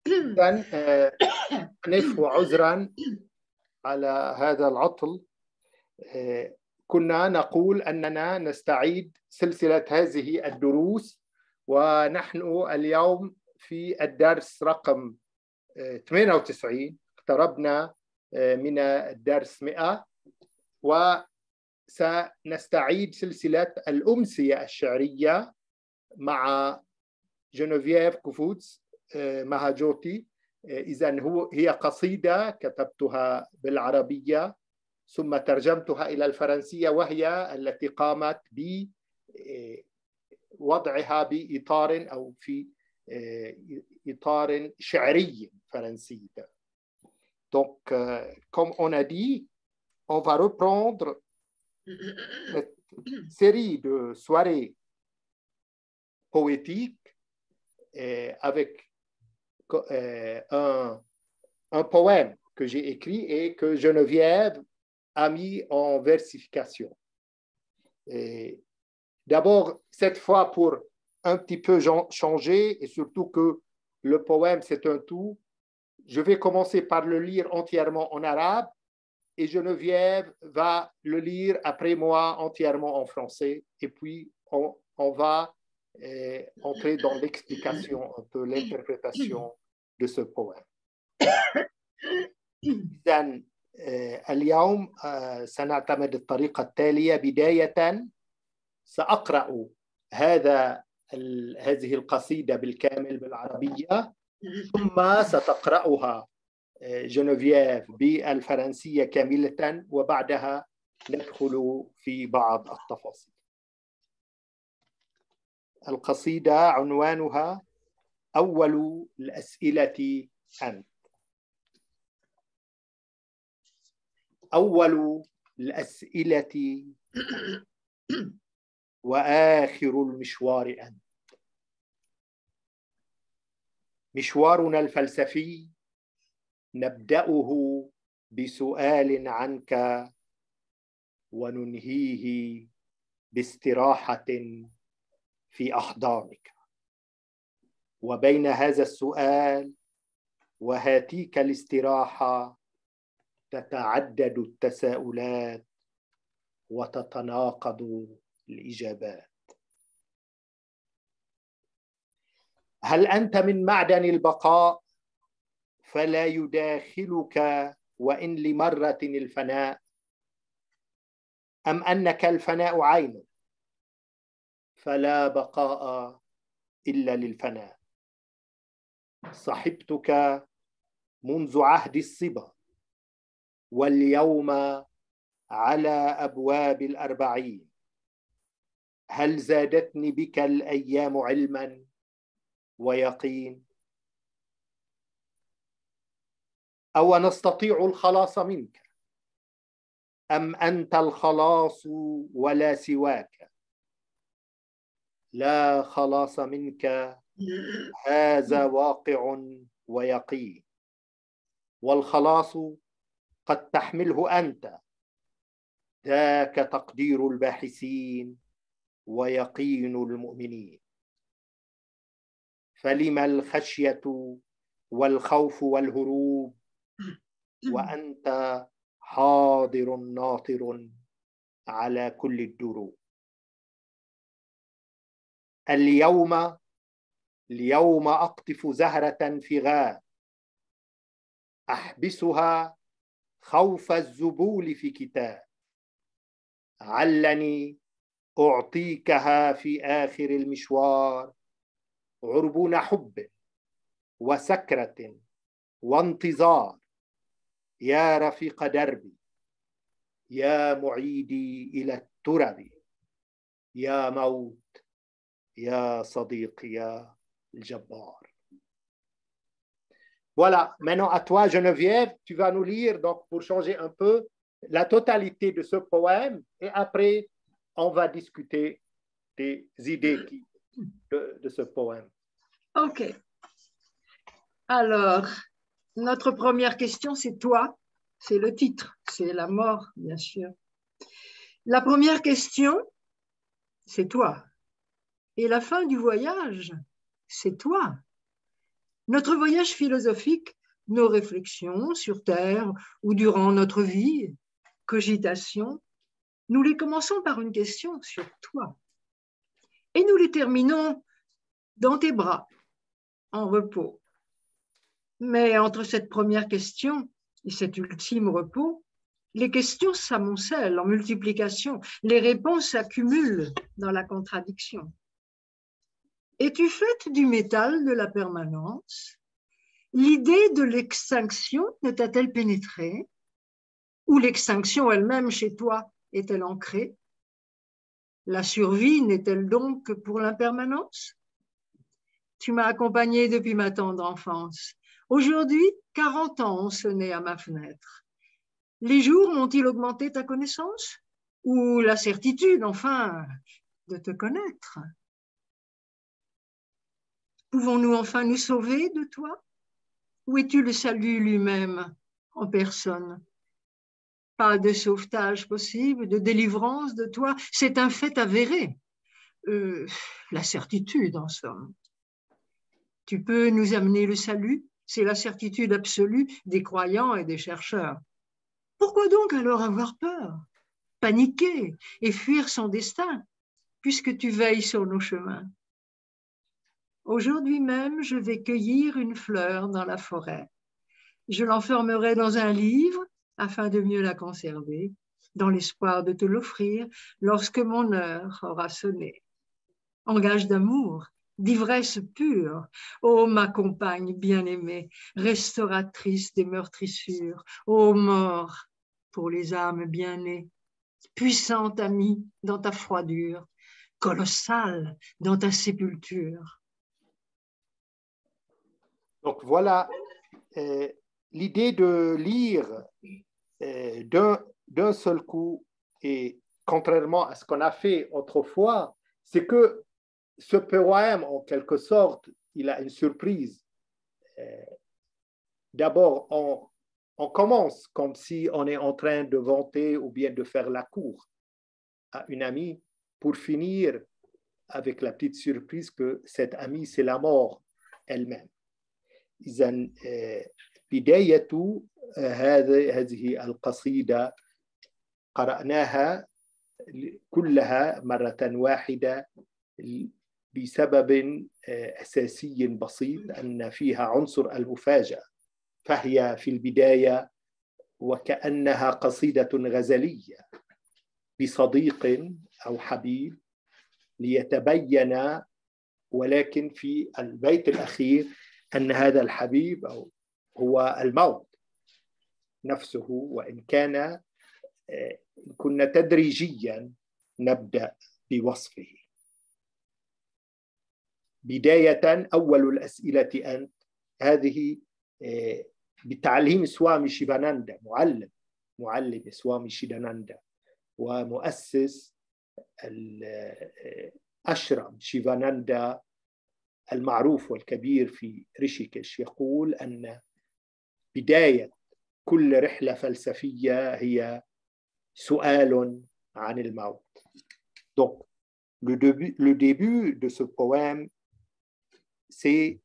إذن أنف عذرا على هذا العطل. كنا نقول أننا نستعيد سلسلة هذه الدروس، ونحن اليوم في الدرس رقم 98، اقتربنا من الدرس 100، وسنستعيد سلسلة الأمسية الشعرية مع جينيفييف كوفوتز مهاجوتي. إذن هي قصيدة كتبتها بالعربية ثم ترجمتها إلى الفرنسية، وهي التي قامت بوضعها بإطار أو في إطار شعري فرنسي. Donc, comme on a dit, on va reprendre cette série de soirées poétiques avec un poème que j'ai écrit et que Geneviève a mis en versification. D'abord, cette fois pour un petit peu changer, et surtout que le poème c'est un tout, je vais commencer par le lire entièrement en arabe et Geneviève va le lire après moi entièrement en français, et puis on va entrer dans l'explication, un peu l'interprétation de ce poème. إذن اليوم سنعتمد الطريقة التالية. بداية سأقرأ هذه القصيدة بالكامل بالعربية، ثم ستقرأها جينيفييف بالفرنسية كاملة، وبعدها ندخل في بعض التفاصيل. القصيدة عنوانها أول الأسئلة أنت. أول الأسئلة وآخر المشوار أنت. مشوارنا الفلسفي نبدأه بسؤال عنك وننهيه باستراحة في أحضانك، وبين هذا السؤال وهاتيك الاستراحة تتعدد التساؤلات وتتناقض الإجابات. هل أنت من معدن البقاء فلا يداخلك وإن لمرة الفناء، أم أنك الفناء عين فلا بقاء إلا للفناء؟ صحبتك منذ عهد الصبا واليوم على أبواب 40. هل زادتني بك الأيام علما ويقين؟ أو نستطيع الخلاص منك، أم أنت الخلاص ولا سواك؟ لا خلاص منك، هذا واقع ويقين، والخلاص قد تحمله أنت، ذاك تقدير الباحثين ويقين المؤمنين. فلما الخشية والخوف والهروب وأنت حاضر ناطر على كل الدروب؟ اليوم أقطف زهرة في غاب، أحبسها خوف الزبول في كتاب، علني أعطيكها في آخر المشوار، عربون حب وسكرة وانتظار، يا رفيق دربي، يا معيدي إلى الترب، يا موت، يا صديقي الجبار. Voilà, maintenant à toi Geneviève, tu vas nous lire, donc pour changer un peu, la totalité de ce poème, et après on va discuter des idées de ce poème. Ok. Alors, notre première question, c'est toi. C'est le titre, c'est la mort, bien sûr. La première question, c'est toi. Et la fin du voyage, c'est toi. Notre voyage philosophique, nos réflexions sur Terre ou durant notre vie, cogitation, nous les commençons par une question sur toi. Et nous les terminons dans tes bras, en repos. Mais entre cette première question et cet ultime repos, les questions s'amoncellent en multiplication, les réponses s'accumulent dans la contradiction. Es-tu faite du métal de la permanence? L'idée de l'extinction ne t'a-t-elle pénétré? Ou l'extinction elle-même chez toi est-elle ancrée? La survie n'est-elle donc que pour l'impermanence? Tu m'as accompagnée depuis ma tendre enfance. Aujourd'hui, 40 ans ont sonné à ma fenêtre. Les jours ont-ils augmenté ta connaissance? Ou la certitude, enfin, de te connaître? Pouvons-nous enfin nous sauver de toi? Ou es-tu le salut lui-même en personne? Pas de sauvetage possible, de délivrance de toi, c'est un fait avéré. La certitude, en somme. Tu peux nous amener le salut, c'est la certitude absolue des croyants et des chercheurs. Pourquoi donc alors avoir peur, paniquer et fuir son destin, puisque tu veilles sur nos chemins? Aujourd'hui même, je vais cueillir une fleur dans la forêt. Je l'enfermerai dans un livre afin de mieux la conserver, dans l'espoir de te l'offrir lorsque mon heure aura sonné. En gage d'amour, d'ivresse pure, ô ma compagne bien-aimée, restauratrice des meurtrissures, ô mort pour les âmes bien-nées, puissante amie dans ta froidure, colossale dans ta sépulture. Donc voilà l'idée de lire d'un seul coup, et contrairement à ce qu'on a fait autrefois, c'est que ce poème, en quelque sorte, il a une surprise. D'abord, on commence comme si on est en train de vanter ou bien de faire la cour à une amie, pour finir avec la petite surprise que cette amie, c'est la mort elle-même. إذن بداية هذه القصيدة قرأناها كلها مرة واحدة بسبب أساسي بسيط، أن فيها عنصر المفاجأة، فهي في البداية وكأنها قصيدة غزلية بصديق أو حبيب ليتبين، ولكن في البيت الأخير أن هذا الحبيب هو الموت نفسه، وإن كنا تدريجيا نبدأ بوصفه. بداية أول الأسئلة أنت، هذه بتعليم سوامي شيفاناندا، معلم سوامي شيفاناندا ومؤسس الأشرم شيفاناندا المعروف والكبير في ريشيكيش، يقول أن بداية كل رحلة فلسفية هي سؤال عن الموت. Donc, le début de ce poème, c'est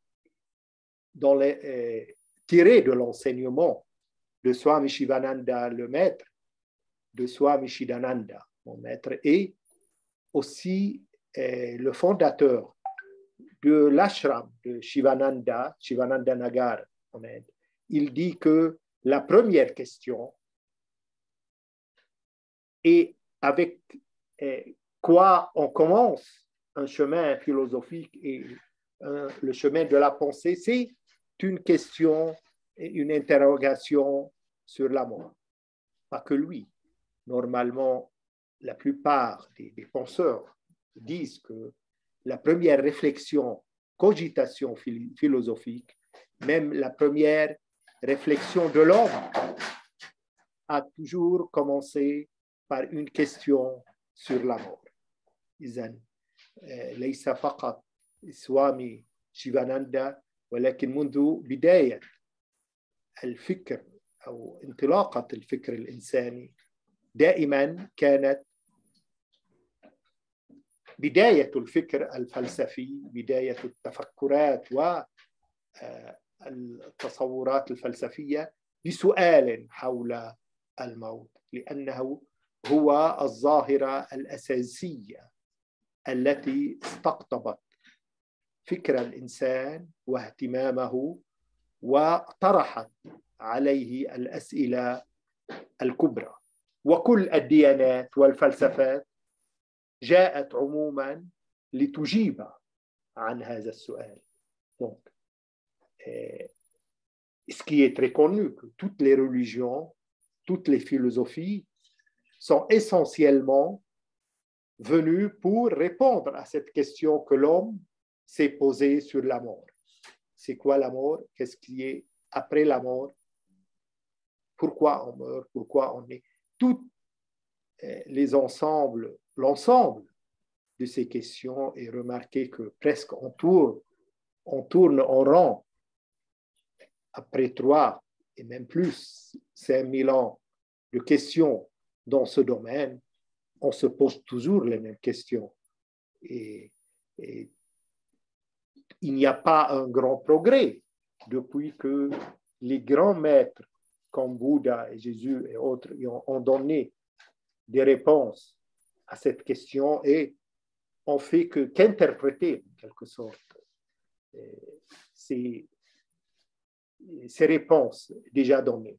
tiré de l'enseignement de Swami Shivananda, le maître, de Swami Chidananda, mon maître, et aussi le fondateur de l'ashram de Shivananda, Shivananda Nagar en Inde. Il dit que la première question est avec quoi on commence un chemin philosophique et le chemin de la pensée, c'est une question et une interrogation sur la mort. Pas que lui. Normalement, la plupart des penseurs disent que la première réflexion, cogitation philosophique, même la première réflexion de l'homme a toujours commencé par une question sur la mort. إذن ليس فقط سوامي شيفاناندا، ولكن منذ بداية الفكر أو انطلاقة الفكر الإنساني دائما كانت بداية الفكر الفلسفي، بداية التفكرات التصورات الفلسفية بسؤال حول الموت، لأنه هو الظاهرة الأساسية التي استقطبت فكر الإنسان واهتمامه وطرحت عليه الأسئلة الكبرى. وكل الديانات والفلسفات جاءت عموما لتجيب عن هذا السؤال. Donc, ce qui est très connu, que toutes les religions, toutes les philosophies sont essentiellement venues pour répondre à cette question que l'homme s'est posée sur la mort. C'est quoi la mort? Qu'est-ce qui est après la mort? Pourquoi on meurt? Pourquoi on est? Tous les ensembles, l'ensemble de ces questions, et remarquez que presque on tourne en rond après 3 et même plus 5000 ans de questions dans ce domaine. On se pose toujours les mêmes questions. Et il n'y a pas un grand progrès depuis que les grands maîtres comme Bouddha et Jésus et autres ont donné des réponses à cette question et on fait qu'interpréter en quelque sorte ces réponses déjà données.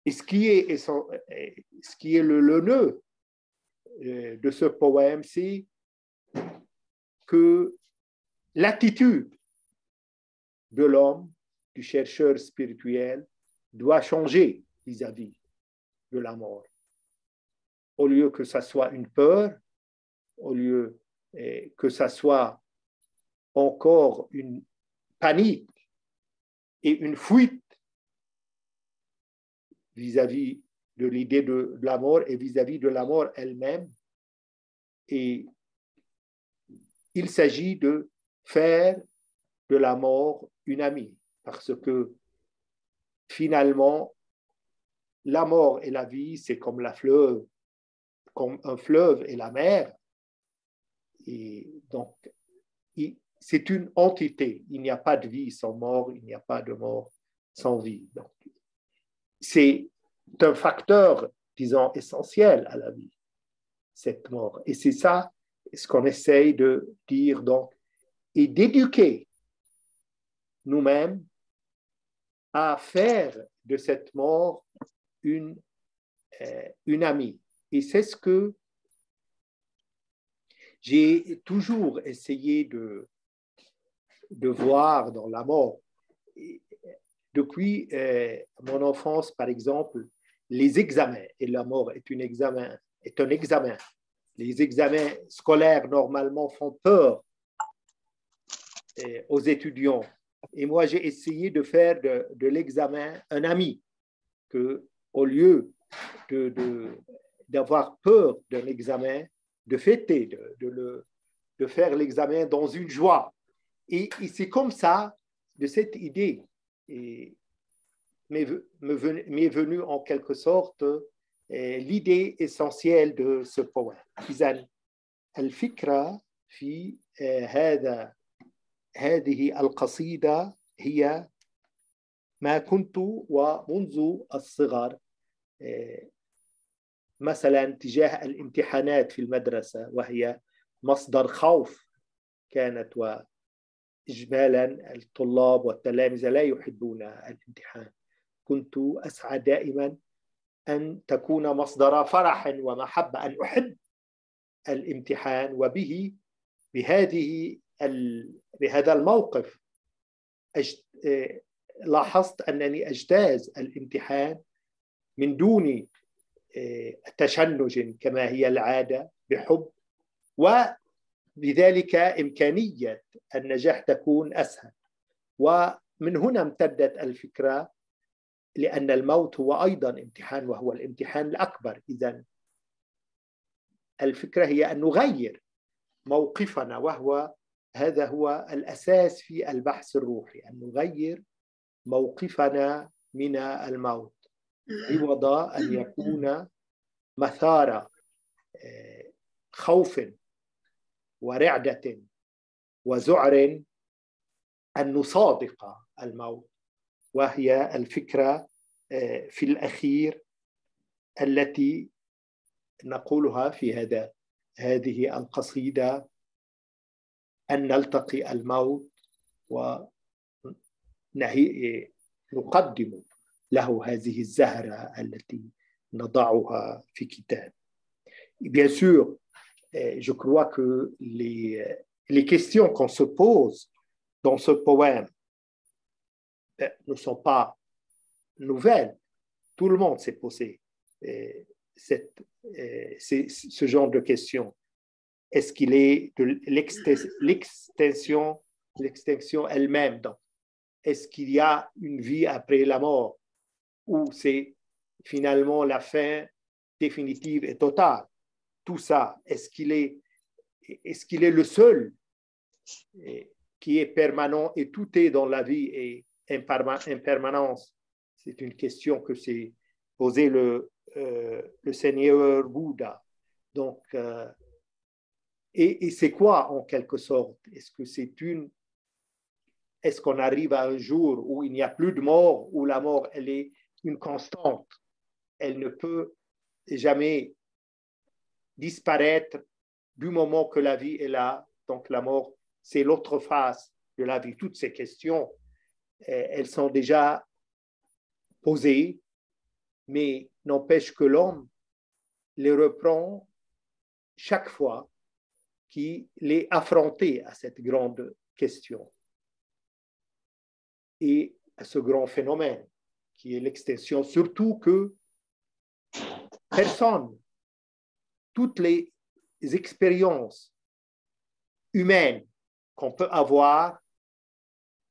Et ce qui est le nœud de ce poème, c'est que l'attitude de l'homme, du chercheur spirituel, doit changer vis-à-vis de la mort. Au lieu que ça soit une peur, au lieu que ça soit encore une panique et une fuite vis-à-vis de l'idée de la mort et vis-à-vis de la mort elle-même. Et il s'agit de faire de la mort une amie, parce que finalement, la mort et la vie, c'est comme comme un fleuve et la mer. Et donc, c'est une entité. Il n'y a pas de vie sans mort, il n'y a pas de mort sans vie. Donc, c'est un facteur, disons, essentiel à la vie, cette mort. Et c'est ça ce qu'on essaye de dire, donc, et d'éduquer nous-mêmes à faire de cette mort une amie. Et c'est ce que j'ai toujours essayé de voir dans la mort. Depuis mon enfance, par exemple, les examens, et la mort est un examen. Les examens scolaires, normalement, font peur aux étudiants. Et moi, j'ai essayé de faire de l'examen un ami, que au lieu d'avoir peur d'un examen, de fêter, de faire l'examen dans une joie. Et c'est comme ça, de cette idée, m'est venue en quelque sorte l'idée essentielle de ce poème. إذن الفكرة في هذه القصيدة هي ما كنت ومنذ الصغر مثلا تجاه الامتحانات في المدرسة، وهي مصدر خوف كانت، وإجمالا الطلاب والتلامذة لا يحبون الامتحان. كنت أسعى دائما أن تكون مصدر فرح ومحبة، أن أحب الامتحان، بهذا الموقف لاحظت أنني أجتاز الامتحان من دون تشنج كما هي العادة، بحب، وبذلك إمكانية النجاح تكون أسهل. ومن هنا امتدت الفكرة، لأن الموت هو أيضا امتحان، وهو الامتحان الأكبر. إذن الفكرة هي أن نغير موقفنا، هذا هو الأساس في البحث الروحي، أن نغير موقفنا من الموت عوض أن يكون مثار خوف ورعدة وذعر أن نصادق الموت، وهي الفكرة في الأخير التي نقولها في هذه القصيدة، أن نلتقي الموت ونقدم له هذه الزهرة التي نضعها في كتاب. Bien sûr, je crois que les questions qu'on se pose dans ce poème ne sont pas nouvelles. Tout le monde s'est posé ce genre de questions. Est-ce qu'il est de l'extinction elle-même? Est-ce qu'il y a une vie après la mort, ou c'est finalement la fin définitive et totale? Tout ça, est-ce qu'il est le seul qui est permanent, et tout est dans la vie et impermanence? C'est une question que s'est posée le Seigneur Bouddha. Donc, et c'est quoi en quelque sorte? Est-ce qu'on arrive à un jour où il n'y a plus de mort, où la mort, elle est une constante, elle ne peut jamais disparaître du moment que la vie est là? Donc la mort, c'est l'autre face de la vie. Toutes ces questions, elles sont déjà posées, mais n'empêche que l'homme les reprend chaque fois qu'il est affronté à cette grande question et à ce grand phénomène qui est l'extinction. Surtout que personne, toutes les expériences humaines qu'on peut avoir,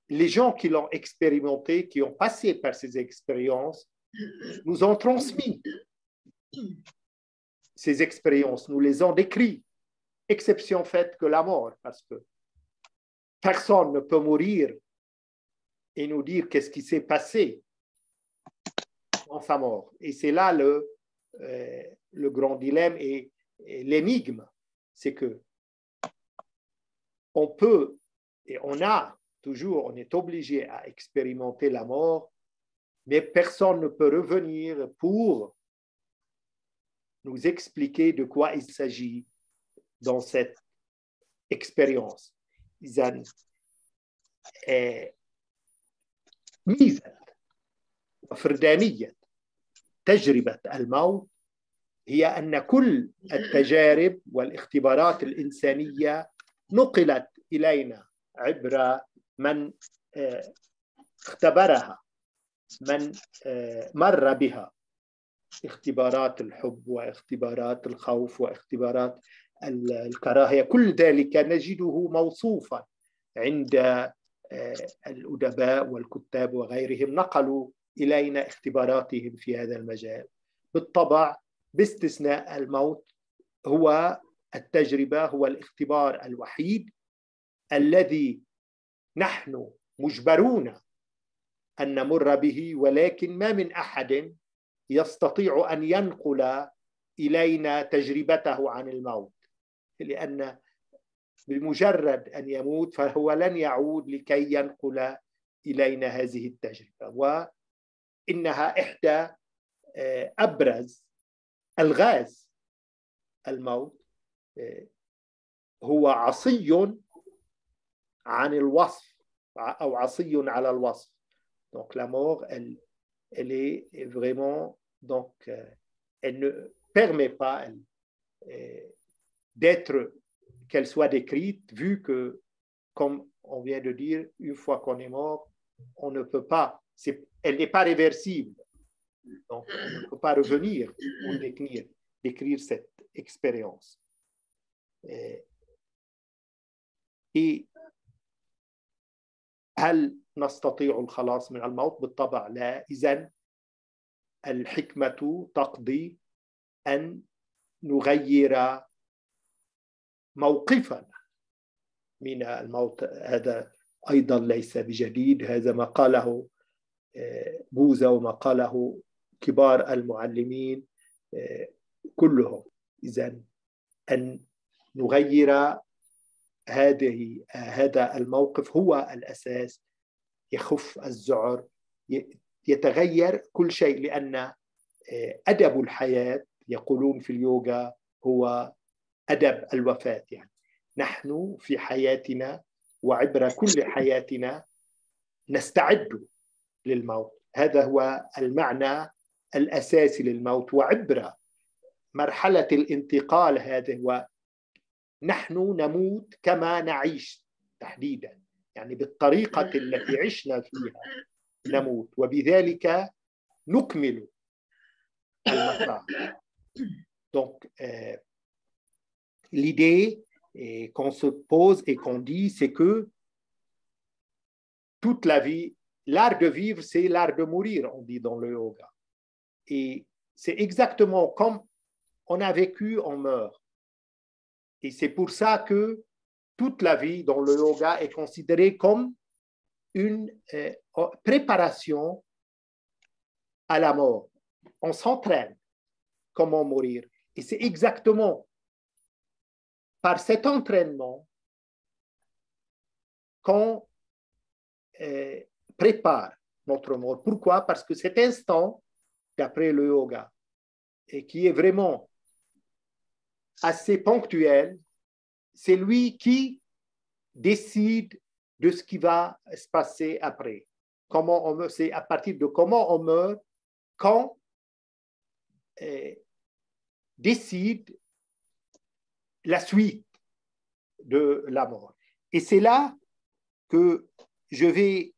les gens qui l'ont expérimenté, qui ont passé par ces expériences, nous ont transmis ces expériences, nous les ont décrites, exception faite que la mort, parce que personne ne peut mourir et nous dire qu'est-ce qui s'est passé dans sa mort. Et c'est là le grand dilemme et l'énigme, c'est que on peut et on est obligé à expérimenter la mort, mais personne ne peut revenir pour nous expliquer de quoi il s'agit dans cette expérience. إذن ميزة وفردانية تجربة الموت هي أن كل التجارب والاختبارات الإنسانية نقلت إلينا عبر من اختبرها، من مر بها، اختبارات الحب واختبارات الخوف واختبارات الكراهية، كل ذلك نجده موصوفا عند الأدباء والكتاب وغيرهم، نقلوا إلينا اختباراتهم في هذا المجال. بالطبع باستثناء الموت، هو التجربة، هو الاختبار الوحيد الذي نحن مجبرون أن نمر به، ولكن ما من أحد يستطيع أن ينقل إلينا تجربته عن الموت، لأن بمجرد أن يموت فهو لن يعود لكي ينقل إلينا هذه التجربة. وإنها إحدى أبرز الغاز الموت، هو عصي عن الوصف أو عصي على الوصف. Donc la mort, elle est vraiment, donc, elle ne permet pas d'être, qu'elle soit décrite, vu que, comme on vient de dire, une fois qu'on est mort, on ne peut pas, elle n'est pas réversible. Donc, on ne peut pas revenir pour décrire cette expérience. Et هل نستطيع الخلاص من الموت؟ بالطبع لا. إذن الحكمة تقضي أن نغير موقفنا من الموت. هذا أيضا ليس بجديد، هذا ما قاله بوذا وما قاله كبار المعلمين كلهم. إذن أن نغير هذا الموقف هو الأساس. يخف الذعر، يتغير كل شيء، لأن أدب الحياة يقولون في اليوغا هو أدب الوفاة. يعني نحن في حياتنا وعبر كل حياتنا نستعد للموت. هذا هو المعنى الأساسي للموت. وعبر مرحلة الانتقال هذا هو نحن نموت كما نعيش تحديدا، يعني بالطريقة التي عشنا فيها نموت، وبذلك نكمل المسار. Donc, l'idée qu'on se pose et qu'on dit, c'est que toute la vie, l'art de vivre, c'est l'art de mourir, on dit dans le yoga. Et c'est exactement comme on a vécu, on meurt. Et c'est pour ça que toute la vie dans le yoga est considérée comme une préparation à la mort. On s'entraîne comment mourir. Et c'est exactement par cet entraînement qu'on prépare notre mort. Pourquoi? Parce que cet instant, d'après le yoga, et qui est vraiment assez ponctuel, c'est lui qui décide de ce qui va se passer après. Comment on meurt, c'est à partir de comment on meurt qu'on décide la suite de la mort. Et c'est là que je vais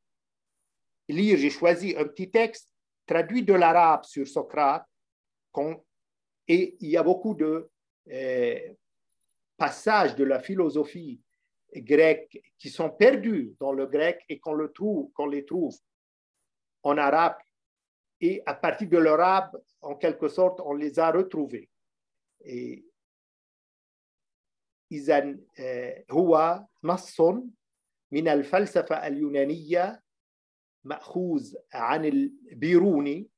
lire, j'ai choisi un petit texte traduit de l'arabe sur Socrate, et il y a beaucoup de passages de la philosophie grecque qui sont perdus dans le grec et qu'on les trouve en arabe, et à partir de l'arabe, en quelque sorte, on les a retrouvés. Et إذن هو نص من الفلسفة اليونانية مأخوذ عن البيروني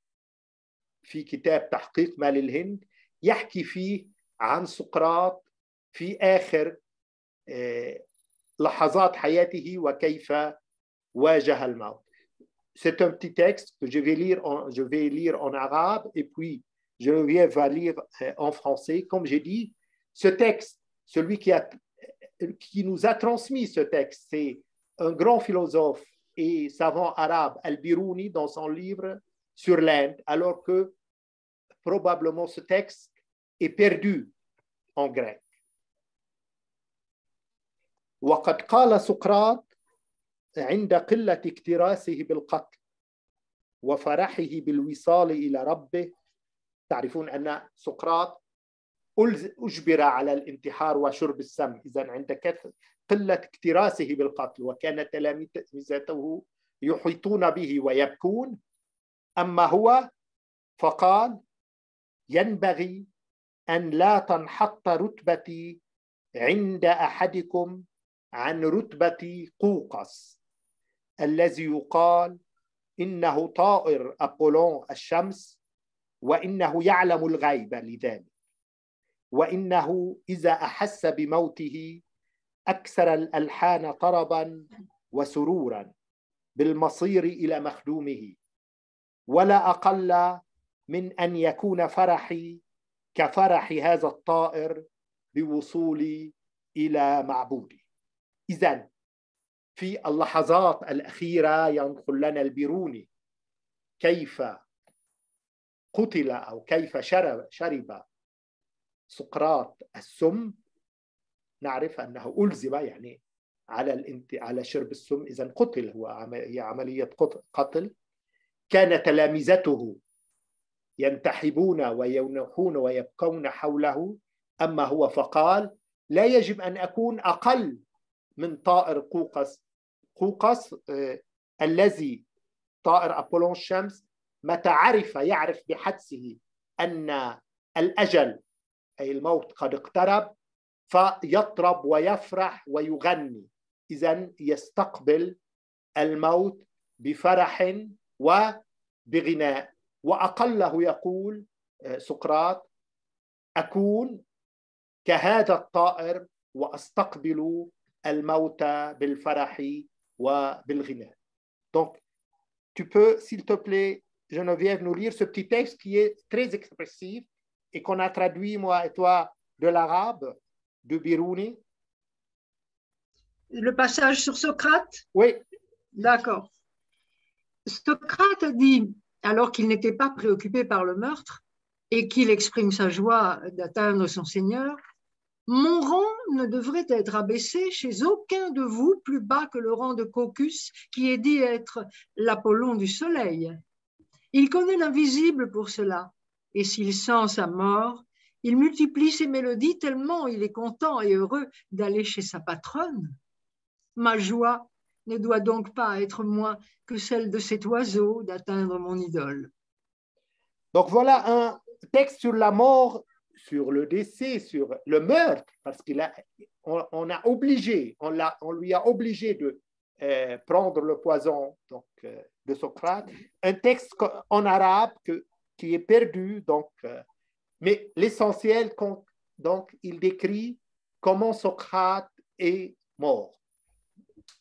في كتاب تحقيق ما للهند، يحكي فيه عن سقراط في آخر لحظات حياته وكيف واجه الموت. C'est un petit texte que je vais lire en arabe et puis Geneviève va lire en français. Comme j'ai dit, ce texte, celui qui nous a transmis ce texte, c'est un grand philosophe et savant arabe, Al-Biruni, dans son livre sur l'Inde, alors que probablement ce texte est perdu en grec. وقد قال سقراط عند قلة اكتراسه بالقتل وفرحه بالوصال إلى ربه. تعرفون أن سقراط أجبر على الانتحار وشرب السم، إذن عند قلة اكتراسه بالقتل وكان تلاميذته يحيطون به ويبكون، أما هو فقال: ينبغي أن لا تنحط رتبتي عند أحدكم عن رتبة قوقس الذي يقال إنه طائر أبولون الشمس وإنه يعلم الغيب لذلك، وإنه إذا أحس بموته أكثر الألحان طربا وسرورا بالمصير إلى مخدومه، ولا أقل من أن يكون فرحي كفرح هذا الطائر بوصولي إلى معبودي. إذن في اللحظات الأخيرة ينقل لنا البيروني كيف قتل أو كيف شرب سقراط السم. نعرف أنه ألزم يعني على شرب السم، إذن قتل، هي عملية قتل. كان تلامذته ينتحبون وينوحون ويبكون حوله، أما هو فقال: لا يجب أن أكون أقل من طائر قوقس الذي طائر أبولون الشمس، متى يعرف بحدسه أن الأجل أي الموت قد اقترب فيطرب ويفرح ويغني. إذن يستقبل الموت بفرح وبغناء. وأقله يقول سقراط: أكون كهذا الطائر وأستقبل الموتى بالفرح وبالغنى. Donc, tu peux, s'il te plaît, Geneviève, nous lire ce petit texte qui est très expressif et qu'on a traduit, moi et toi, de l'arabe, de Biruni. Le passage sur Socrate? Oui. D'accord. Socrate dit, alors qu'il n'était pas préoccupé par le meurtre et qu'il exprime sa joie d'atteindre son Seigneur, « Mon rang ne devrait être abaissé chez aucun de vous plus bas que le rang de Caucus, qui est dit être l'Apollon du soleil. Il connaît l'invisible pour cela, et s'il sent sa mort, il multiplie ses mélodies tellement il est content et heureux d'aller chez sa patronne. Ma joie ne doit donc pas être moins que celle de cet oiseau d'atteindre mon idole. » Donc voilà un texte sur la mort, sur le décès, sur le meurtre, parce on lui a obligé de prendre le poison de Socrate. Un texte en arabe qui est perdu, mais l'essentiel, donc, il décrit comment Socrate est mort.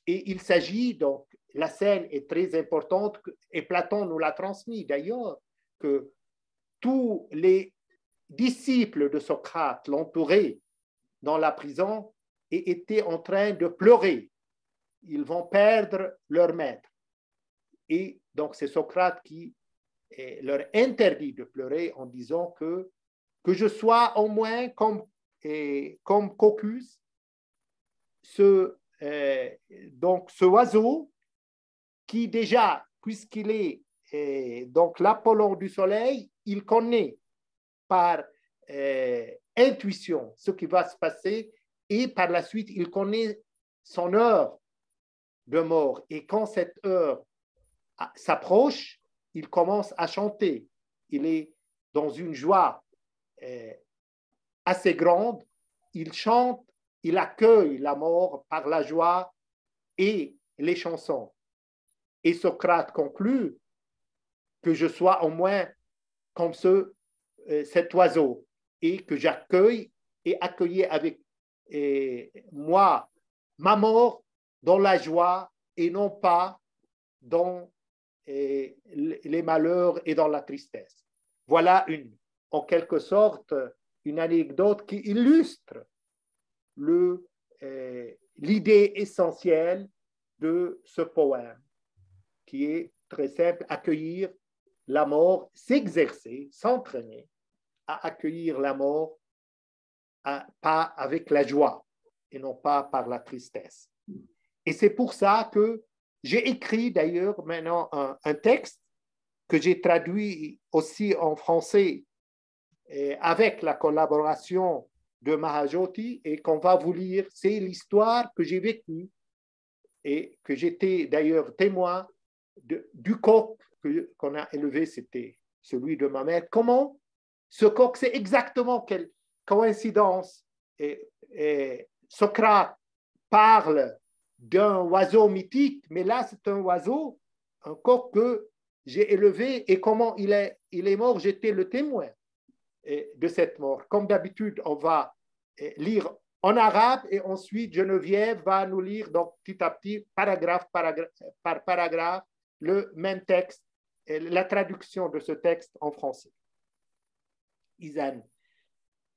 Et il s'agit, donc, la scène est très importante, et Platon nous l'a transmis d'ailleurs, que tous les disciples de Socrate l'entouraient dans la prison et étaient en train de pleurer. Ils vont perdre leur maître. Et donc, c'est Socrate qui leur interdit de pleurer en disant que je sois au moins comme Caucus, donc ce oiseau qui déjà, puisqu'il est donc l'Apollon du soleil, il connaît par intuition ce qui va se passer et par la suite, il connaît son heure de mort. Et quand cette heure s'approche, il commence à chanter. Il est dans une joie assez grande. Il chante, il accueille la mort par la joie et les chansons. Et Socrate conclut que je sois au moins comme cet oiseau et que j'accueille et accueillir avec moi ma mort dans la joie et non pas dans les malheurs et dans la tristesse. Voilà en quelque sorte une anecdote qui illustre l'idée essentielle de ce poème, qui est très simple: accueillir la mort, s'exercer, s'entraîner à accueillir la mort, pas avec la joie et non pas par la tristesse. Et c'est pour ça que j'ai écrit d'ailleurs maintenant un texte que j'ai traduit aussi en français avec la collaboration de Mahajoti et qu'on va vous lire. C'est l'histoire que j'ai vécue et que j'étais d'ailleurs témoin du coq qu'on a élevé, c'était celui de ma mère. Comment ce coq, c'est exactement quelle coïncidence. Socrate parle d'un oiseau mythique, mais là, c'est un oiseau, un coq que j'ai élevé, et comment il est mort, j'étais le témoin de cette mort. Comme d'habitude, on va lire en arabe et ensuite Geneviève va nous lire donc petit à petit, paragraphe par paragraphe, le même texte, la traduction de ce texte en français. إذن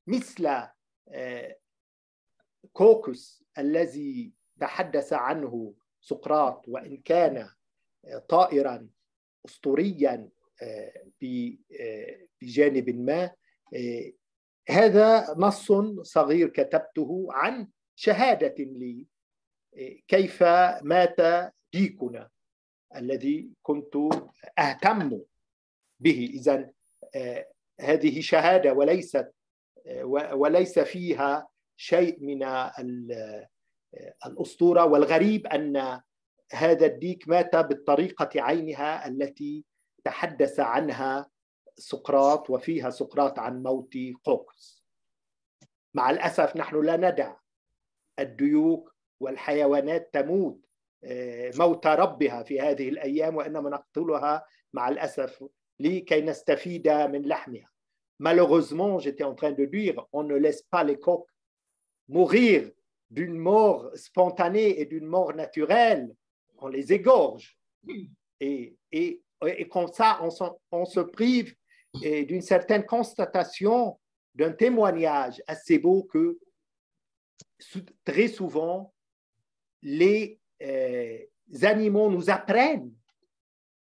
مثل كوكس الذي تحدث عنه سقراط وإن كان طائرا أسطوريا بجانب ما، هذا نص صغير كتبته عن شهادة لي كيف مات ديكنا الذي كنت أهتم به. إذن هذه شهادة وليس فيها شيء من الأسطورة. والغريب أن هذا الديك مات بالطريقة عينها التي تحدث عنها سقراط، وفيها سقراط عن موت قوقس. مع الأسف نحن لا ندع الديوك والحيوانات تموت موت ربها في هذه الأيام، وإنما نقتلها مع الأسف لكي نستفيد من لحمها. Malheureusement, j'étais en train de dire, on ne laisse pas les coqs mourir d'une mort spontanée et d'une mort naturelle, on les égorge. Et comme ça, on se prive d'une certaine constatation, d'un témoignage assez beau que très souvent, les animaux nous apprennent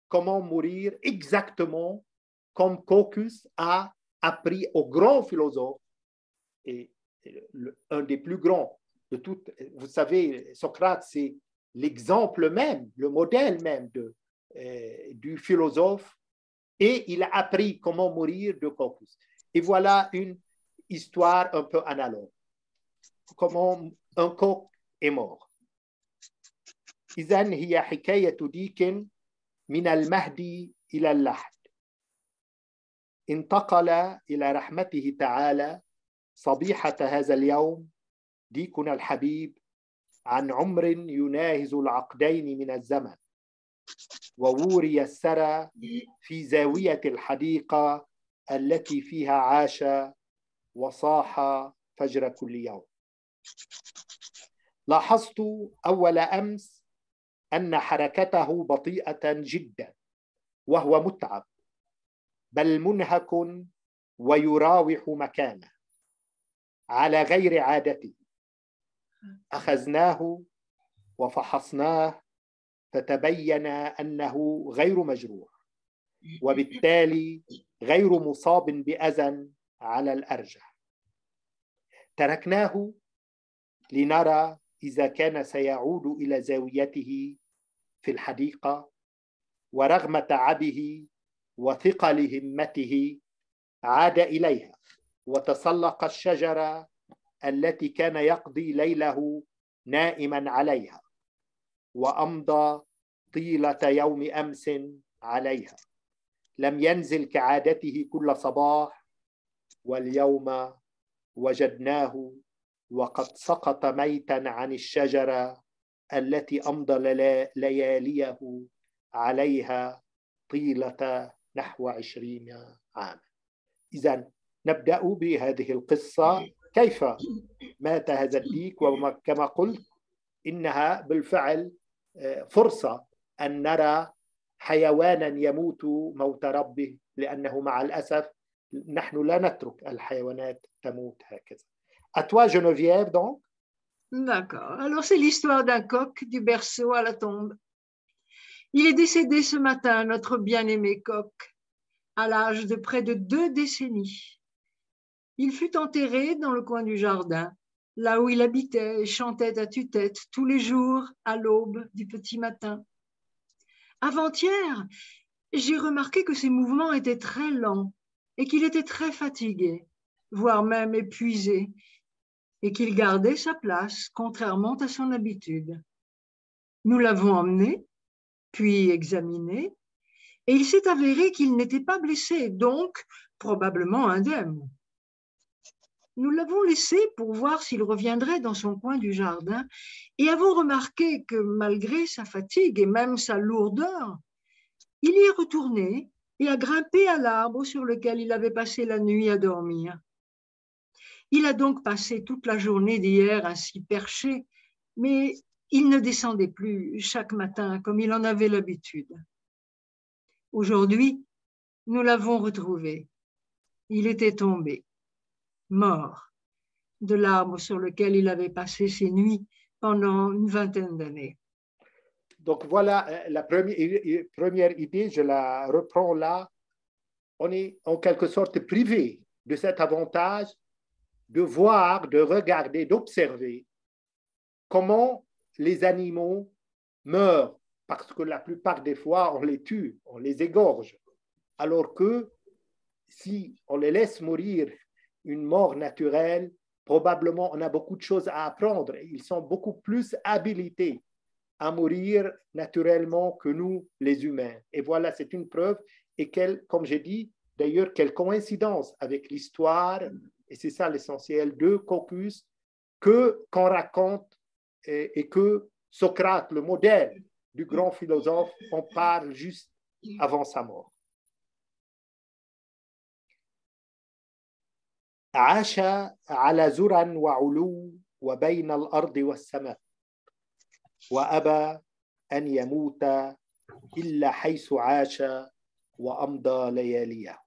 comment mourir exactement comme Caucus a appris aux grands philosophes, et un des plus grands de toutes. Vous savez, Socrate, c'est l'exemple même, le modèle même du philosophe, et il a appris comment mourir de Caucus. Et voilà une histoire un peu analogue. Comment un coq est mort. إذن هي حكاية ديك من المهدي إلى اللحد انتقل إلى رحمته تعالى صبيحة هذا اليوم ديكنا الحبيب عن عمر يناهز العقدين من الزمن ووري السرى في زاوية الحديقة التي فيها عاش وصاح فجر كل يوم. لاحظت أول أمس أن حركته بطيئة جدا وهو متعب بل منهك ويراوح مكانه على غير عادته. أخذناه وفحصناه فتبين أنه غير مجروح وبالتالي غير مصاب بأذى على الأرجح. تركناه لنرى إذا كان سيعود إلى زاويته في الحديقة، ورغم تعبه وثقل همته عاد إليها وتسلق الشجرة التي كان يقضي ليله نائما عليها وأمضى طيلة يوم أمس عليها. لم ينزل كعادته كل صباح، واليوم وجدناه وقد سقط ميتا عن الشجرة التي أمضى لياليه عليها طيلة نحو 20 عاما. إذن نبدأ بهذه القصة، كيف مات هذا الديك، وكما قلت إنها بالفعل فرصة أن نرى حيوانا يموت موت ربه، لأنه مع الأسف نحن لا نترك الحيوانات تموت هكذا. À toi, Geneviève, donc. D'accord. Alors, c'est l'histoire d'un coq du berceau à la tombe. Il est décédé ce matin, notre bien-aimé coq, à l'âge de près de 2 décennies. Il fut enterré dans le coin du jardin, là où il habitait et chantait à tue-tête tous les jours à l'aube du petit matin. Avant-hier, j'ai remarqué que ses mouvements étaient très lents et qu'il était très fatigué, voire même épuisé, et qu'il gardait sa place, contrairement à son habitude. Nous l'avons emmené, puis examiné, et il s'est avéré qu'il n'était pas blessé, donc probablement indemne. Nous l'avons laissé pour voir s'il reviendrait dans son coin du jardin, et avons remarqué que malgré sa fatigue et même sa lourdeur, il y est retourné et a grimpé à l'arbre sur lequel il avait passé la nuit à dormir. Il a donc passé toute la journée d'hier ainsi perché, mais il ne descendait plus chaque matin comme il en avait l'habitude. Aujourd'hui, nous l'avons retrouvé. Il était tombé, mort, de l'arbre sur lequel il avait passé ses nuits pendant une 20aine d'années. Donc voilà la première idée, je la reprends là. On est en quelque sorte privé de cet avantage de voir, de regarder, d'observer comment les animaux meurent, parce que la plupart des fois, on les tue, on les égorge, alors que si on les laisse mourir une mort naturelle, probablement on a beaucoup de choses à apprendre. Ils sont beaucoup plus habilités à mourir naturellement que nous, les humains. Et voilà, c'est une preuve, et comme j'ai dit, d'ailleurs, quelle coïncidence avec l'histoire, et c'est ça l'essentiel, de Caucus, qu'on raconte et que Socrate, le modèle du grand philosophe, en parle juste avant sa mort. عاش على زرع وعلو وبين الأرض والسماء وأبى أن يموت إلا حيث عاش وأمضى لياليه،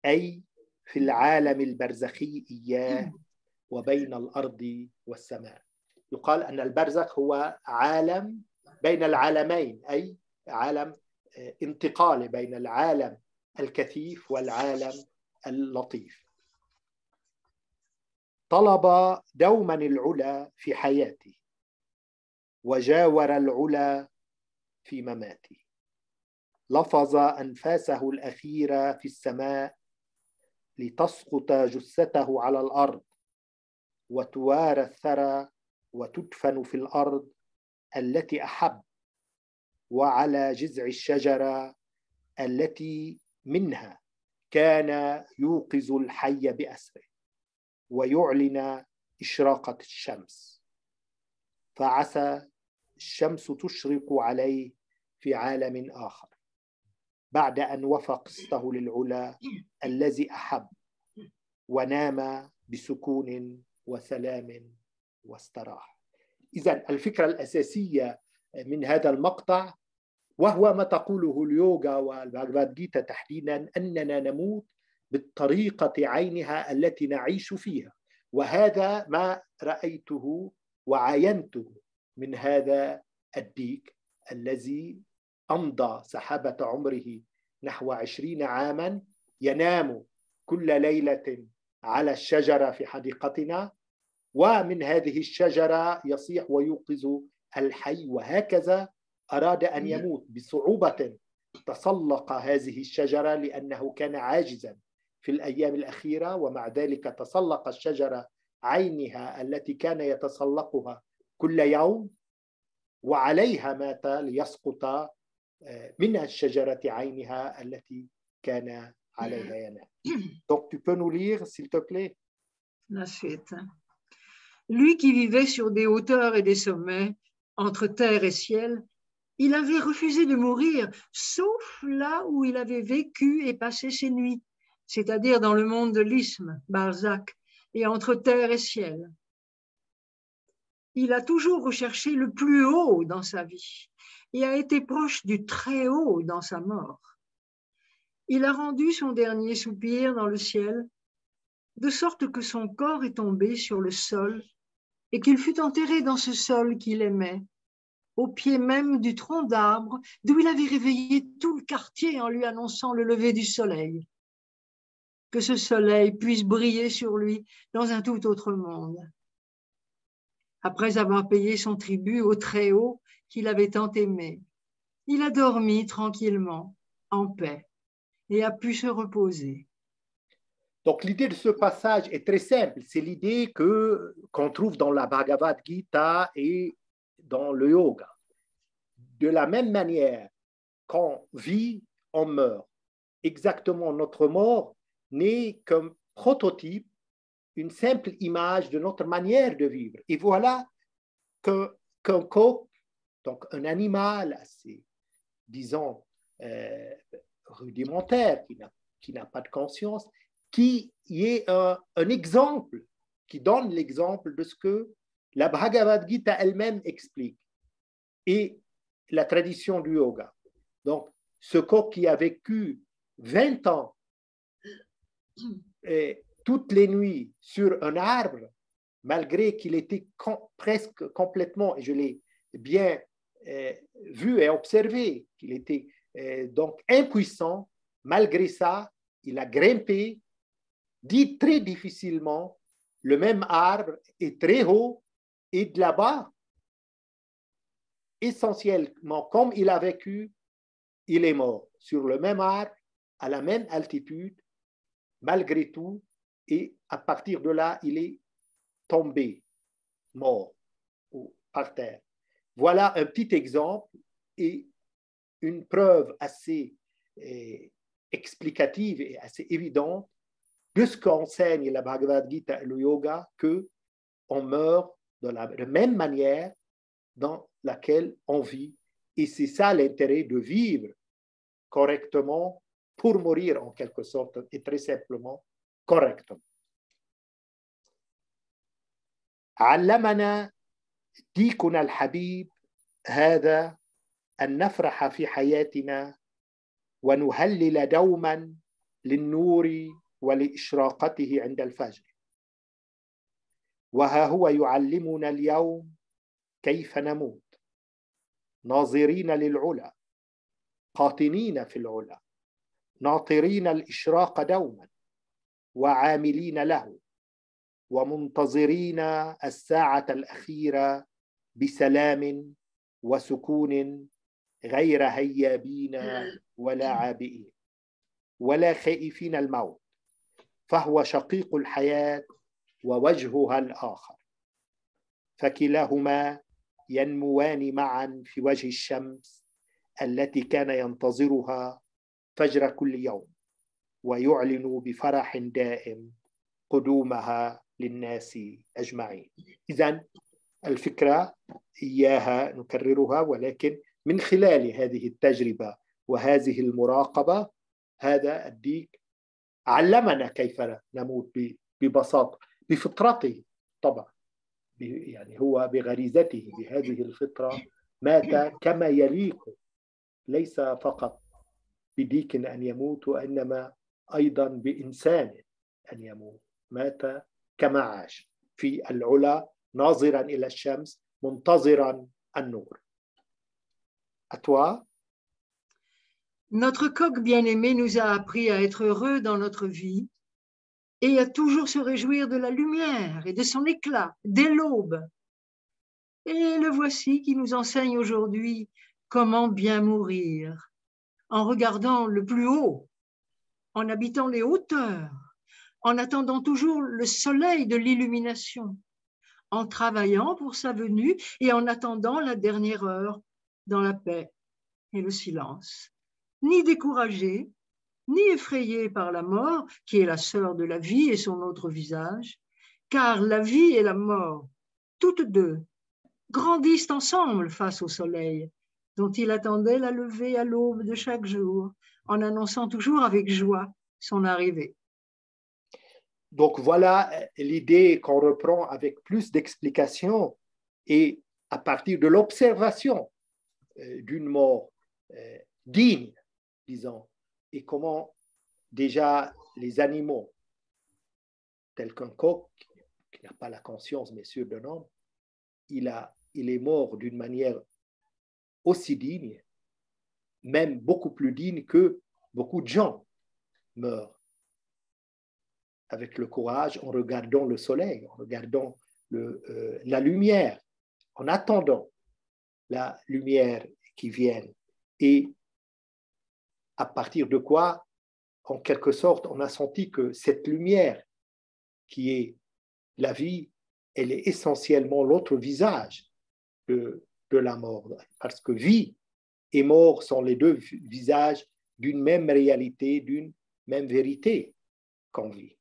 أي في العالم البرزخي إياه وبين الأرض والسماء. يقال أن البرزخ هو عالم بين العالمين، أي عالم انتقالي بين العالم الكثيف والعالم اللطيف. طلب دوما العلا في حياته وجاور العلا في مماته، لفظ أنفاسه الأخيرة في السماء لتسقط جثته على الأرض وتوارى الثرى وتدفن في الأرض التي أحب، وعلى جذع الشجرة التي منها كان يوقظ الحي بأسره ويعلن إشراقة الشمس، فعسى الشمس تشرق عليه في عالم آخر بعد أن وفى قسطه للعلا الذي أحب ونام بسكون وسلام واستراح. إذن الفكرة الأساسية من هذا المقطع، وهو ما تقوله اليوغا والبhagavad جيتا تحديدا، أننا نموت بالطريقة عينها التي نعيش فيها. وهذا ما رأيته وعاينته من هذا الديك الذي أمضى سحابة عمره نحو 20 عاما ينام كل ليلة على الشجرة في حديقتنا، ومن هذه الشجرة يصيح ويوقظ الحي، وهكذا أراد أن يموت بصعوبة. تسلق هذه الشجرة لأنه كان عاجزا في الأيام الأخيرة، ومع ذلك تسلق الشجرة عينها التي كان يتسلقها كل يوم، وعليها مات ليسقط من الشجرة عينها التي كان عليها ينام. Donc tu peux nous lire s'il te plaît? La suite. Lui qui vivait sur des hauteurs et des sommets, entre terre et ciel, il avait refusé de mourir, sauf là où il avait vécu et passé ses nuits, c'est-à-dire dans le monde de l'isthme, Barzakh, et entre terre et ciel. Il a toujours recherché le plus haut dans sa vie et a été proche du très haut dans sa mort. Il a rendu son dernier soupir dans le ciel, de sorte que son corps est tombé sur le sol et qu'il fut enterré dans ce sol qu'il aimait, au pied même du tronc d'arbre d'où il avait réveillé tout le quartier en lui annonçant le lever du soleil. Que ce soleil puisse briller sur lui dans un tout autre monde. Après avoir payé son tribut au Très-Haut qu'il avait tant aimé, il a dormi tranquillement, en paix, et a pu se reposer. Donc l'idée de ce passage est très simple, c'est l'idée qu'on trouve dans la Bhagavad Gita et dans le yoga. De la même manière qu'on vit, on meurt. Exactement, notre mort n'est qu'un prototype, une simple image de notre manière de vivre. Et voilà qu'un coq, donc un animal assez, disons, rudimentaire, qui n'a pas de conscience, qui est un exemple, qui donne l'exemple de ce que la Bhagavad Gita elle-même explique, et la tradition du yoga. Donc, ce coq qui a vécu 20 ans toutes les nuits sur un arbre, malgré qu'il était presque complètement, et je l'ai bien vu et observé, qu'il était donc impuissant, malgré ça, il a grimpé, dit très difficilement, le même arbre est très haut, et de là-bas, essentiellement, comme il a vécu, il est mort sur le même arbre, à la même altitude, malgré tout, et à partir de là, il est tombé, mort, par terre. Voilà un petit exemple et une preuve assez explicative et assez évidente de ce qu'enseigne la Bhagavad Gita et le yoga, qu'on meurt de la même manière dans laquelle on vit. Et c'est ça l'intérêt de vivre correctement pour mourir en quelque sorte, et très simplement correctement. علمنا ديكنا الحبيب هذا أن نفرح في حياتنا ونهلل دوما للنور ولإشراقته عند الفجر. وها هو يعلمنا اليوم كيف نموت ناظرين للعلا، قاطنين في العلا، ناطرين الإشراق دوما وعاملين له، ومنتظرين الساعة الأخيرة بسلام وسكون، غير هيابين ولا عابئين ولا خائفين الموت، فهو شقيق الحياة ووجهها الآخر، فكلاهما ينموان معا في وجه الشمس التي كان ينتظرها فجر كل يوم، ويعلن بفرح دائم قدومها للناس أجمعين. إذن الفكرة إياها نكررها، ولكن من خلال هذه التجربة وهذه المراقبة هذا الديك علمنا كيف نموت ببساطة بفطرته طبعا، يعني هو بغريزته بهذه الفطرة مات كما يليق، ليس فقط بديك أن يموت وإنما أيضا بإنسان أن يموت، مات كما عاش في العلا ناظرا إلى الشمس منتظرا النور. À toi. Notre coq bien-aimé nous a appris à être heureux dans notre vie et à toujours se réjouir de la lumière et de son éclat dès l'aube. Et le voici qui nous enseigne aujourd'hui comment bien mourir, en regardant le plus haut, en habitant les hauteurs, en attendant toujours le soleil de l'illumination, en travaillant pour sa venue et en attendant la dernière heure dans la paix et le silence. Ni découragé, ni effrayé par la mort, qui est la sœur de la vie et son autre visage, car la vie et la mort, toutes deux, grandissent ensemble face au soleil, dont il attendait la levée à l'aube de chaque jour, en annonçant toujours avec joie son arrivée. Donc voilà l'idée qu'on reprend avec plus d'explications et à partir de l'observation d'une mort digne, disons, et comment déjà les animaux, tels qu'un coq, qui n'a pas la conscience bien sûr d'un homme, il est mort d'une manière aussi digne, même beaucoup plus digne que beaucoup de gens meurent, avec le courage, en regardant le soleil, en regardant la lumière, en attendant la lumière qui vienne. Et à partir de quoi, en quelque sorte, on a senti que cette lumière qui est la vie, elle est essentiellement l'autre visage de la mort. Parce que vie et mort sont les deux visages d'une même réalité, d'une même vérité qu'on vit.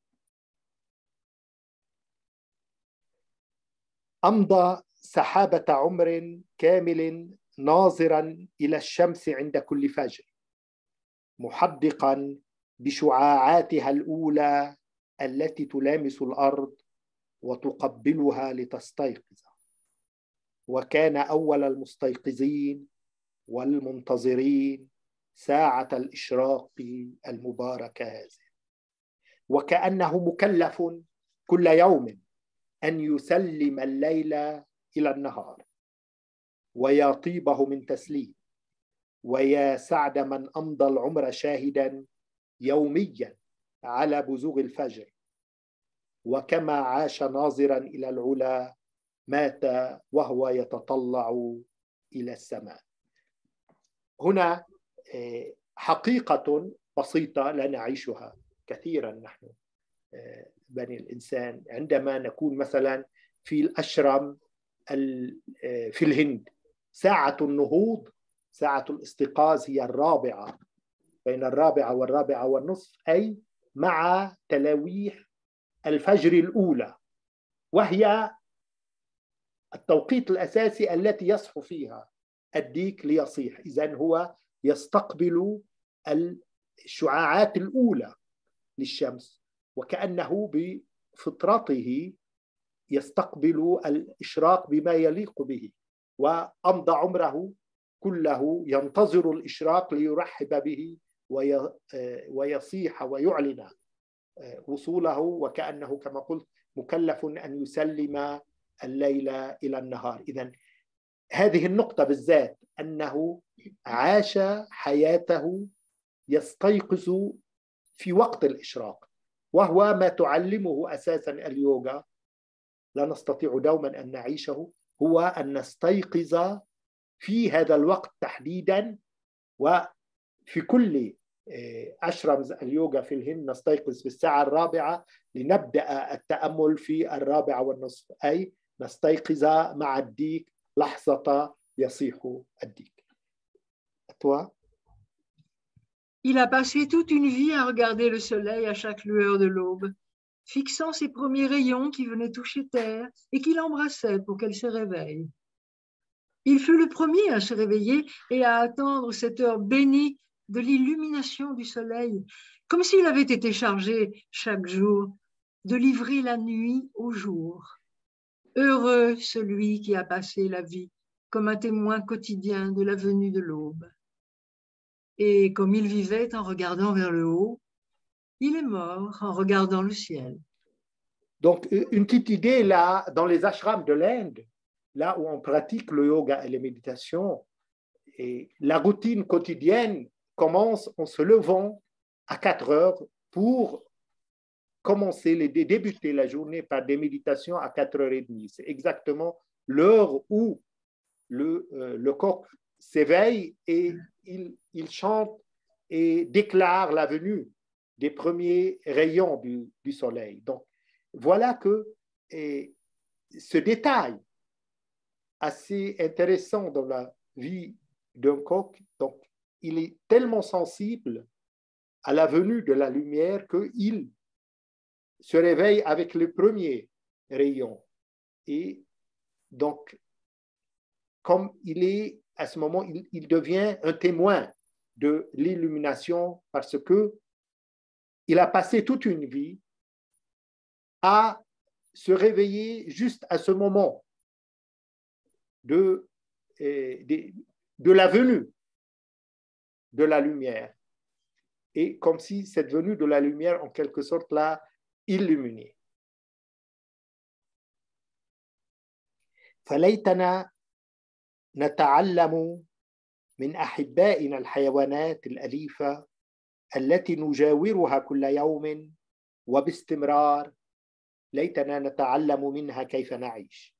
أمضى سحابة عمر كامل ناظرا إلى الشمس عند كل فجر، محدقا بشعاعاتها الأولى التي تلامس الأرض وتقبلها لتستيقظ، وكان أول المستيقظين والمنتظرين ساعة الإشراق المباركة هذه، وكأنه مكلف كل يوم أن يسلم الليل إلى النهار، ويا طيبه من تسليم، ويا سعد من أمضى العمر شاهدا يوميا على بزوغ الفجر، وكما عاش ناظرا إلى العلا مات وهو يتطلع إلى السماء. هنا حقيقة بسيطة لا نعيشها كثيرا نحن بني الإنسان، عندما نكون مثلا في الأشرم في الهند، ساعة النهوض، ساعة الاستيقاظ هي 4، بين 4 و4:30، أي مع تلاويح الفجر الأولى، وهي التوقيت الأساسي التي يصحو فيها الديك ليصيح. إذن هو يستقبل الشعاعات الأولى للشمس، وكأنه بفطرته يستقبل الإشراق بما يليق به، وأمضى عمره كله ينتظر الإشراق ليرحب به ويصيح ويعلن وصوله، وكأنه كما قلت مكلف أن يسلم الليل إلى النهار. إذن هذه النقطة بالذات، أنه عاش حياته يستيقظ في وقت الإشراق، وهو ما تعلمه أساسا اليوغا، لا نستطيع دوما أن نعيشه، هو أن نستيقظ في هذا الوقت تحديدا. وفي كل أشرمز اليوغا في الهند نستيقظ في الساعة 4 لنبدأ التأمل في 4:30، أي نستيقظ مع الديك لحظة يصيح الديك. Toi? Il a passé toute une vie à regarder le soleil à chaque lueur de l'aube, fixant ses premiers rayons qui venaient toucher terre et qu'il embrassait pour qu'elle se réveille. Il fut le premier à se réveiller et à attendre cette heure bénie de l'illumination du soleil, comme s'il avait été chargé chaque jour de livrer la nuit au jour. Heureux celui qui a passé la vie comme un témoin quotidien de la venue de l'aube. Et comme il vivait en regardant vers le haut, il est mort en regardant le ciel. Donc, une petite idée là, dans les ashrams de l'Inde, là où on pratique le yoga et les méditations, et la routine quotidienne commence en se levant à 4 heures pour débuter la journée par des méditations à 4h30. C'est exactement l'heure où le coq s'éveille et il chante et déclare la venue des premiers rayons du soleil. Donc, voilà que ce détail assez intéressant dans la vie d'un coq, donc, il est tellement sensible à la venue de la lumière qu'il se réveille avec les premiers rayons. Et donc, comme il est à ce moment, il devient un témoin de l'illumination parce qu'il a passé toute une vie à se réveiller juste à ce moment de la venue de la lumière. Et comme si cette venue de la lumière, en quelque sorte, l'a illuminé. فليتنا نتعلم من أحبائنا الحيوانات الأليفة التي نجاورها كل يوم وباستمرار. ليتنا نتعلم منها كيف نعيش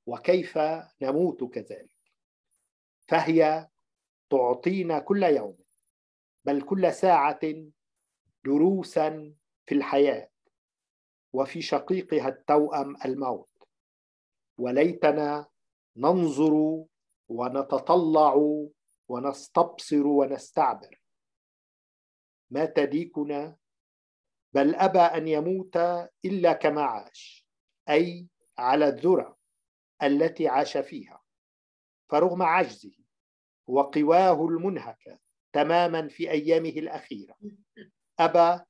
وكيف نموت كذلك، فهي تعطينا كل يوم بل كل ساعة دروسا في الحياة وفي شقيقها التوأم الموت. وليتنا ننظر ونتطلع ونستبصر ونستعبر. مات ديكنا بل أبى أن يموت إلا كما عاش، أي على الذرة التي عاش فيها، فرغم عجزه وقواه المنهكة تماما في أيامه الأخيرة أبى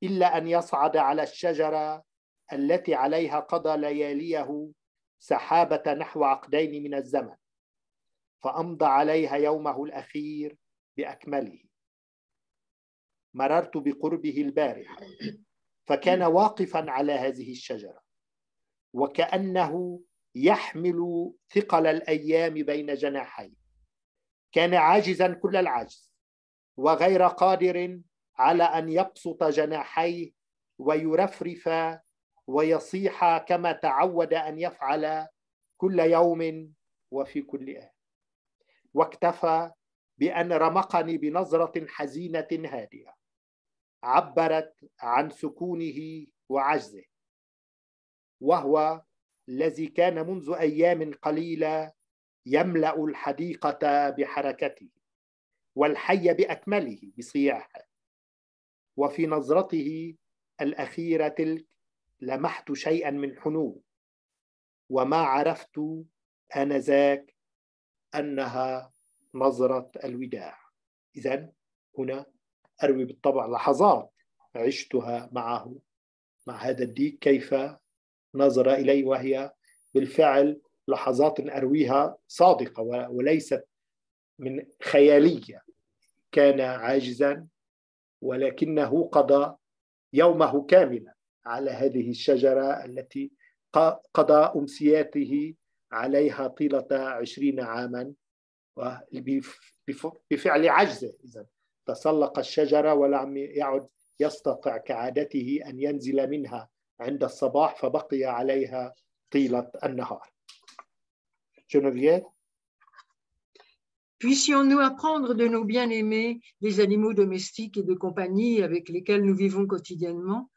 إلا أن يصعد على الشجرة التي عليها قضى لياليه سحابة نحو عقدين من الزمن، فأمضى عليها يومه الأخير بأكمله. مررت بقربه البارحة فكان واقفا على هذه الشجرة وكأنه يحمل ثقل الأيام بين جناحيه. كان عاجزا كل العجز وغير قادر على أن يبسط جناحيه ويرفرف ويصيح كما تعود أن يفعل كل يوم وفي كل آن. واكتفى بأن رمقني بنظرة حزينة هادئة عبرت عن سكونه وعجزه، وهو الذي كان منذ أيام قليلة يملأ الحديقة بحركته والحي بأكمله بصياحه. وفي نظرته الأخيرة تلك لمحت شيئا من حنو، وما عرفت آنذاك أنها نظرة الوداع. إذن هنا أروي بالطبع لحظات عشتها معه، مع هذا الديك، كيف نظر إلي وهي بالفعل لحظات أرويها صادقة وليست من خيالية. كان عاجزا ولكنه قضى يومه كاملا على هذه الشجرة التي قضى أمسياته عليها طيلة 20 عاما بفعل عجزه. إذن تسلق الشجرة ولم يعد يستطيع كعادته أن ينزل منها عند الصباح فبقي عليها طيلة النهار. Geneviève. Puissions-nous apprendre de nos bien-aimés, les animaux domestiques et de compagnie avec lesquels nous vivons quotidiennement,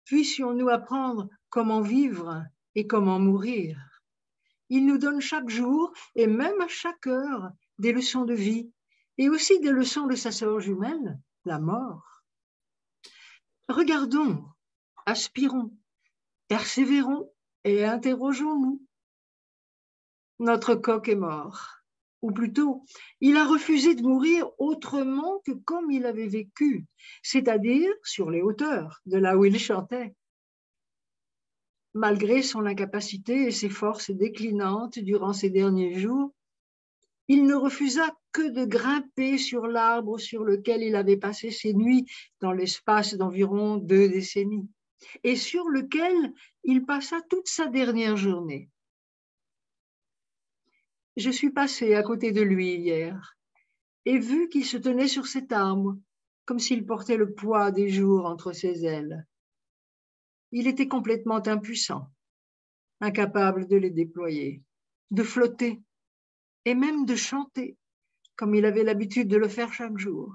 puissions-nous apprendre comment vivre et comment mourir. Ils nous donnent chaque jour et même à chaque heure des leçons de vie et aussi des leçons de sa sœur jumelle, la mort. Regardons, aspirons, persévérons et interrogeons-nous. Notre coq est mort. Ou plutôt, il a refusé de mourir autrement que comme il avait vécu, c'est-à-dire sur les hauteurs, de là où il chantait. Malgré son incapacité et ses forces déclinantes durant ces derniers jours, il ne refusa que de grimper sur l'arbre sur lequel il avait passé ses nuits dans l'espace d'environ 2 décennies, et sur lequel il passa toute sa dernière journée. Je suis passée à côté de lui hier et vu qu'il se tenait sur cet arbre, comme s'il portait le poids des jours entre ses ailes. Il était complètement impuissant, incapable de les déployer, de flotter et même de chanter, comme il avait l'habitude de le faire chaque jour.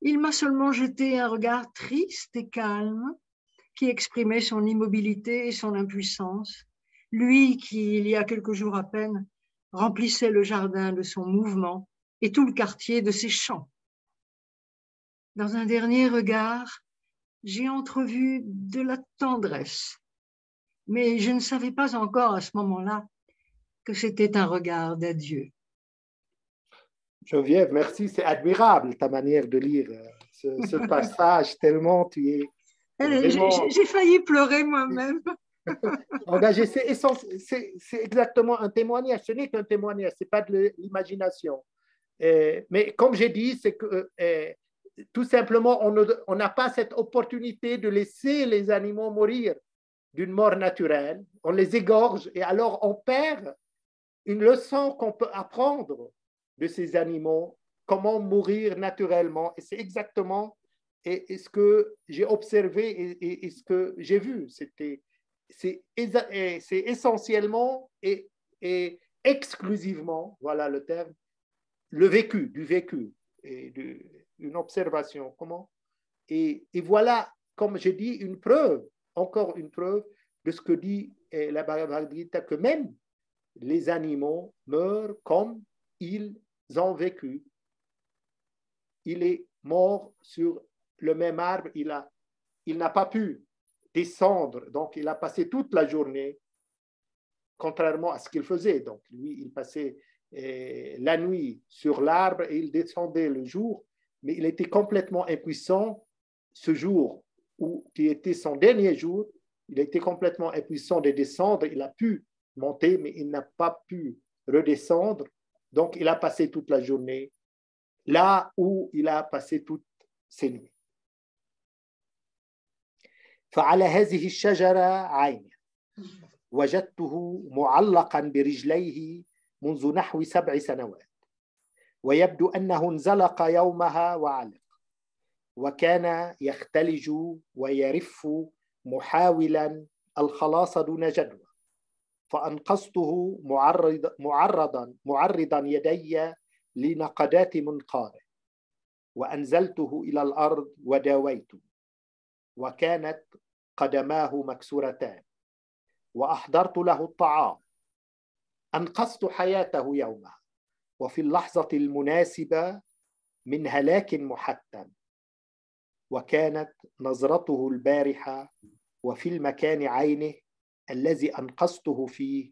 Il m'a seulement jeté un regard triste et calme qui exprimait son immobilité et son impuissance, lui qui, il y a quelques jours à peine, remplissait le jardin de son mouvement et tout le quartier de ses chants. Dans un dernier regard, j'ai entrevu de la tendresse, mais je ne savais pas encore à ce moment-là que c'était un regard d'adieu. Geneviève, merci, c'est admirable ta manière de lire ce passage, tellement tu es vraiment... J'ai failli pleurer moi-même. engagé. C'est exactement un témoignage, ce n'est qu'un témoignage, ce n'est pas de l'imagination. Mais comme j'ai dit, c'est que tout simplement, on n'a pas cette opportunité de laisser les animaux mourir d'une mort naturelle. On les égorge et alors on perd une leçon qu'on peut apprendre de ces animaux, comment mourir naturellement. Et c'est exactement ce que j'ai observé et ce que j'ai vu. C'est essentiellement et exclusivement, voilà le terme, du vécu et une observation. Comment? Et voilà, comme j'ai dit, une preuve, encore une preuve de ce que dit la Bhagavad Gita, que même les animaux meurent comme ils ont vécu. Il est mort sur le même arbre, il n'a pas pu descendre, donc il a passé toute la journée, contrairement à ce qu'il faisait. Donc lui, il passait la nuit sur l'arbre et il descendait le jour, mais il était complètement impuissant ce jour qui était son dernier jour. Il était complètement impuissant de descendre. Il a pu monter, mais il n'a pas pu redescendre. Donc, il a passé toute la journée là où il a passé toutes ses nuits. فعلى هذه الشجرة عين وجدته معلقا برجليه منذ نحو 7 سنوات ويبدو أنه انزلق يومها وعلق وكان يختلج ويرف محاولا الخلاص دون جدوى فأنقذته معرضا يدي لنقدات منقاره وأنزلته إلى الأرض وداويته وكانت قدماه مكسورتان وأحضرت له الطعام أنقذت حياته يومها وفي اللحظة المناسبة من هلاك محتم وكانت نظرته البارحة وفي المكان عينه الذي أنقذته فيه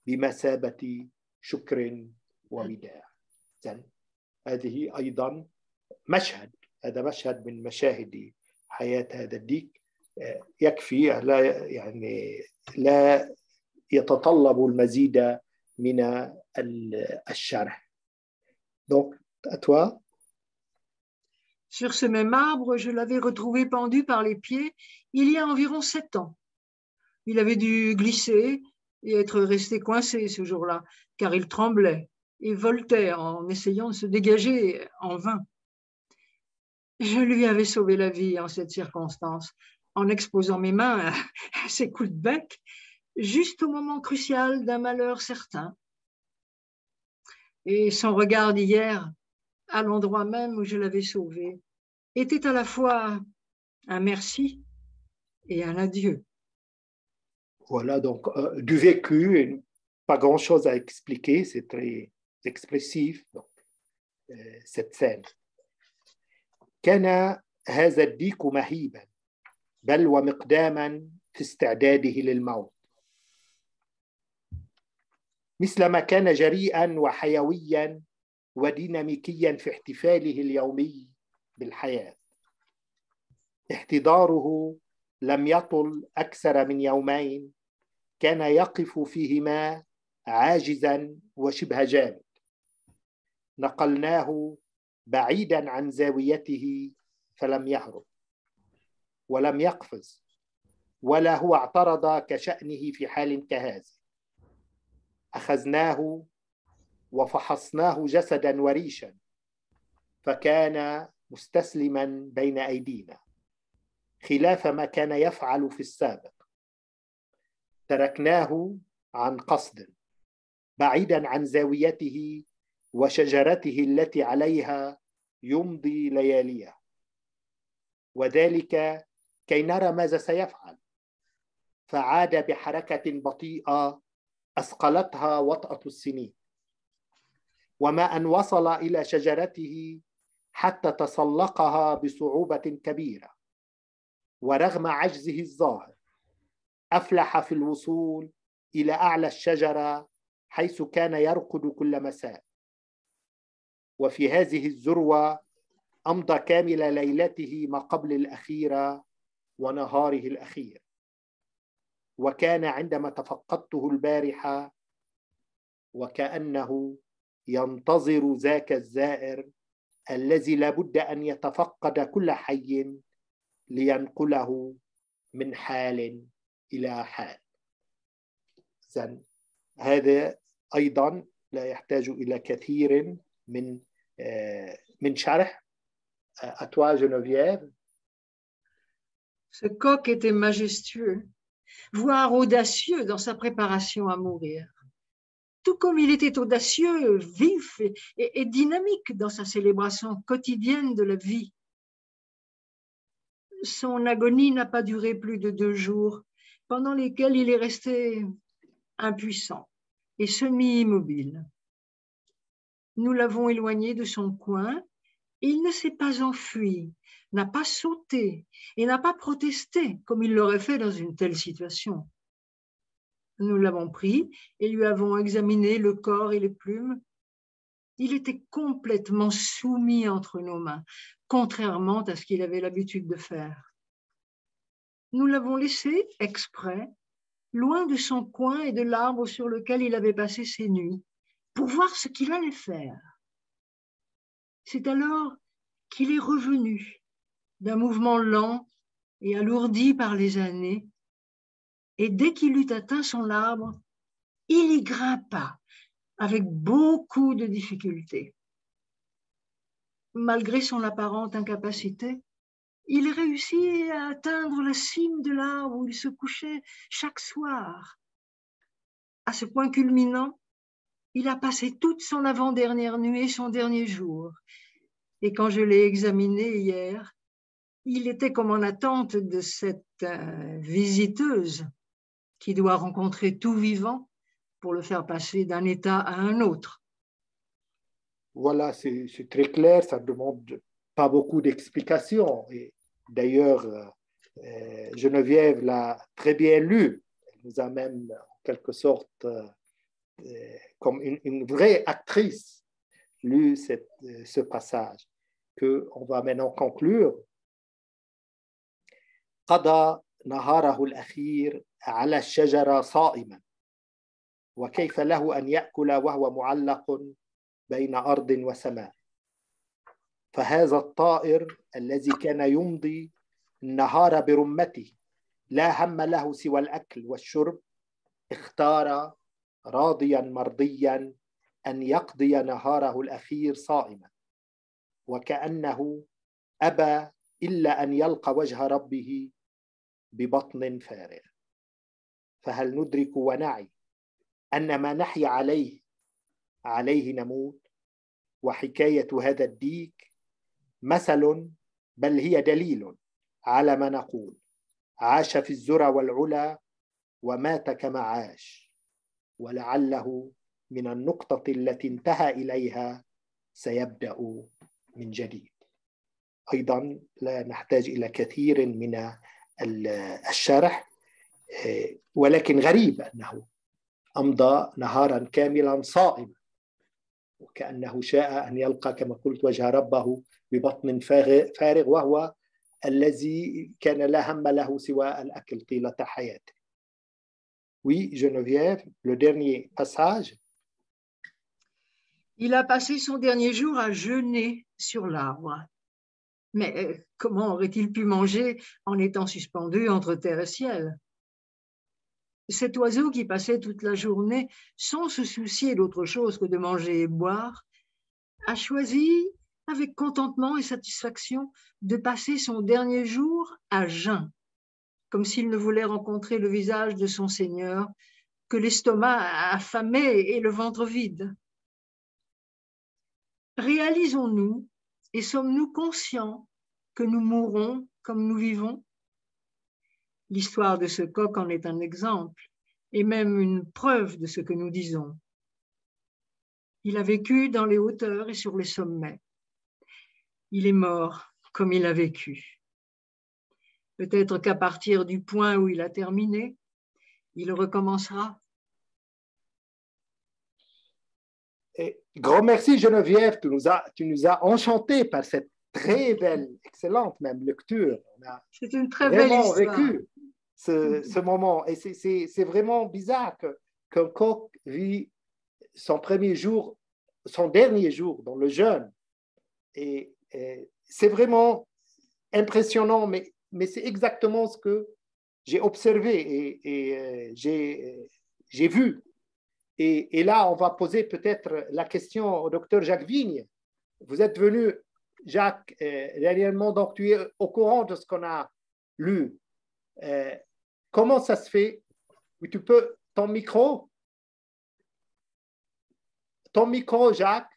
بمثابة شكر ووداع. هذه أيضا مشهد، هذا مشهد من مشاهد حياة هذا الديك يكفي، لا يعني لا يتطلب المزيد من الشرح. Donc, à toi. Sur ce même arbre, je l'avais retrouvé pendu par les pieds il y a environ 7 ans. Il avait dû glisser et être resté coincé ce jour-là, car il tremblait et voltait en essayant de se dégager en vain. Je lui avais sauvé la vie en cette circonstance, en exposant mes mains à ses coups de bec, juste au moment crucial d'un malheur certain. Et son regard d'hier, à l'endroit même où je l'avais sauvé, était à la fois un merci et un adieu. Voilà, donc du vécu, pas grand-chose à expliquer, c'est très expressif, donc, cette scène. كان هذا الديك مهيبا بل ومقداما في استعداده للموت، مثلما كان جريئا وحيويا وديناميكيا في احتفاله اليومي بالحياة. احتضاره لم يطل أكثر من يومين، كان يقف فيهما عاجزا وشبه جامد. نقلناه بعيدا عن زاويته فلم يهرب ولم يقفز ولا هو اعترض كشأنه في حال كهذا. أخذناه وفحصناه جسدا وريشا فكان مستسلما بين أيدينا خلاف ما كان يفعل في السابق. تركناه عن قصد بعيدا عن زاويته وشجرته التي عليها يمضي لياليه، وذلك كي نرى ماذا سيفعل. فعاد بحركة بطيئة أثقلتها وطأة السنين، وما أن وصل إلى شجرته حتى تسلقها بصعوبة كبيرة، ورغم عجزه الظاهر أفلح في الوصول إلى أعلى الشجرة حيث كان يرقد كل مساء. وفي هذه الذروة أمضى كامل ليلته ما قبل الأخيرة ونهاره الأخير. وكان عندما تفقدته البارحة وكأنه ينتظر ذاك الزائر الذي لابد أن يتفقد كل حي لينقله من حال إلى حال. إذن هذا أيضا لا يحتاج إلى كثير من شرح. À toi, Geneviève. Ce coq était majestueux, voire audacieux dans sa préparation à mourir. Tout comme il était audacieux, vif et dynamique dans sa célébration quotidienne de la vie. Son agonie n'a pas duré plus de 2 jours, pendant lesquels il est resté impuissant et semi-immobile. Nous l'avons éloigné de son coin. Il ne s'est pas enfui, n'a pas sauté et n'a pas protesté comme il l'aurait fait dans une telle situation. Nous l'avons pris et lui avons examiné le corps et les plumes. Il était complètement soumis entre nos mains, contrairement à ce qu'il avait l'habitude de faire. Nous l'avons laissé exprès, loin de son coin et de l'arbre sur lequel il avait passé ses nuits, pour voir ce qu'il allait faire. C'est alors qu'il est revenu d'un mouvement lent et alourdi par les années, et dès qu'il eut atteint son arbre, il y grimpa avec beaucoup de difficultés. Malgré son apparente incapacité, il réussit à atteindre la cime de l'arbre où il se couchait chaque soir. À ce point culminant, il a passé toute son avant-dernière nuit et son dernier jour. Et quand je l'ai examiné hier, il était comme en attente de cette visiteuse qui doit rencontrer tout vivant pour le faire passer d'un état à un autre. Voilà, c'est très clair, ça ne demande pas beaucoup d'explications. Et d'ailleurs, Geneviève l'a très bien lu. Elle nous a même, en quelque sorte, comme une vraie actrice, lu ce passage qu'on va maintenant conclure. قضى نهاره الأخير على الشجرة صائما وكيف له أن يأكل وهو معلق بين أرض وسماء. فهذا الطائر الذي كان يمضي النهار برمته لا هم له سوى الأكل والشرب اختار راضيا مرضيا أن يقضي نهاره الأخير صائما وكأنه أبى إلا أن يلقى وجه ربه ببطن فارغ. فهل ندرك ونعي أن ما نحيا عليه نموت؟ وحكاية هذا الديك مثل بل هي دليل على ما نقول: عاش في الذرى والعلا ومات كما عاش، ولعله من النقطة التي انتهى إليها سيبدأ من جديد. أيضا لا نحتاج إلى كثير من الشرح، ولكن غريب أنه أمضى نهارا كاملا صائما وكأنه شاء أن يلقى كما قلت وجه ربه ببطن فارغ وهو الذي كان لا هم له سوى الأكل طيلة حياته. Oui, Geneviève, le dernier passage. Il a passé son dernier jour à jeûner sur l'arbre. Mais comment aurait-il pu manger en étant suspendu entre terre et ciel? Cet oiseau qui passait toute la journée sans se soucier d'autre chose que de manger et boire, a choisi avec contentement et satisfaction de passer son dernier jour à jeun, comme s'il ne voulait rencontrer le visage de son Seigneur que l'estomac affamé et le ventre vide. Réalisons-nous et sommes-nous conscients que nous mourrons comme nous vivons? L'histoire de ce coq en est un exemple et même une preuve de ce que nous disons. Il a vécu dans les hauteurs et sur les sommets. Il est mort comme il a vécu. Peut-être qu'à partir du point où il a terminé, il recommencera. Et grand merci Geneviève, tu nous as enchantés par cette très belle, excellente même lecture. C'est une très belle histoire. Vécu ce moment et c'est vraiment bizarre qu'un coq vit son dernier jour dans le jeûne et c'est vraiment impressionnant, mais c'est exactement ce que j'ai observé et j'ai vu. Et là, on va poser peut-être la question au docteur Jacques Vigne. Vous êtes venu, Jacques, dernièrement, donc tu es au courant de ce qu'on a lu. Comment ça se fait? Tu peux, ton micro, Jacques.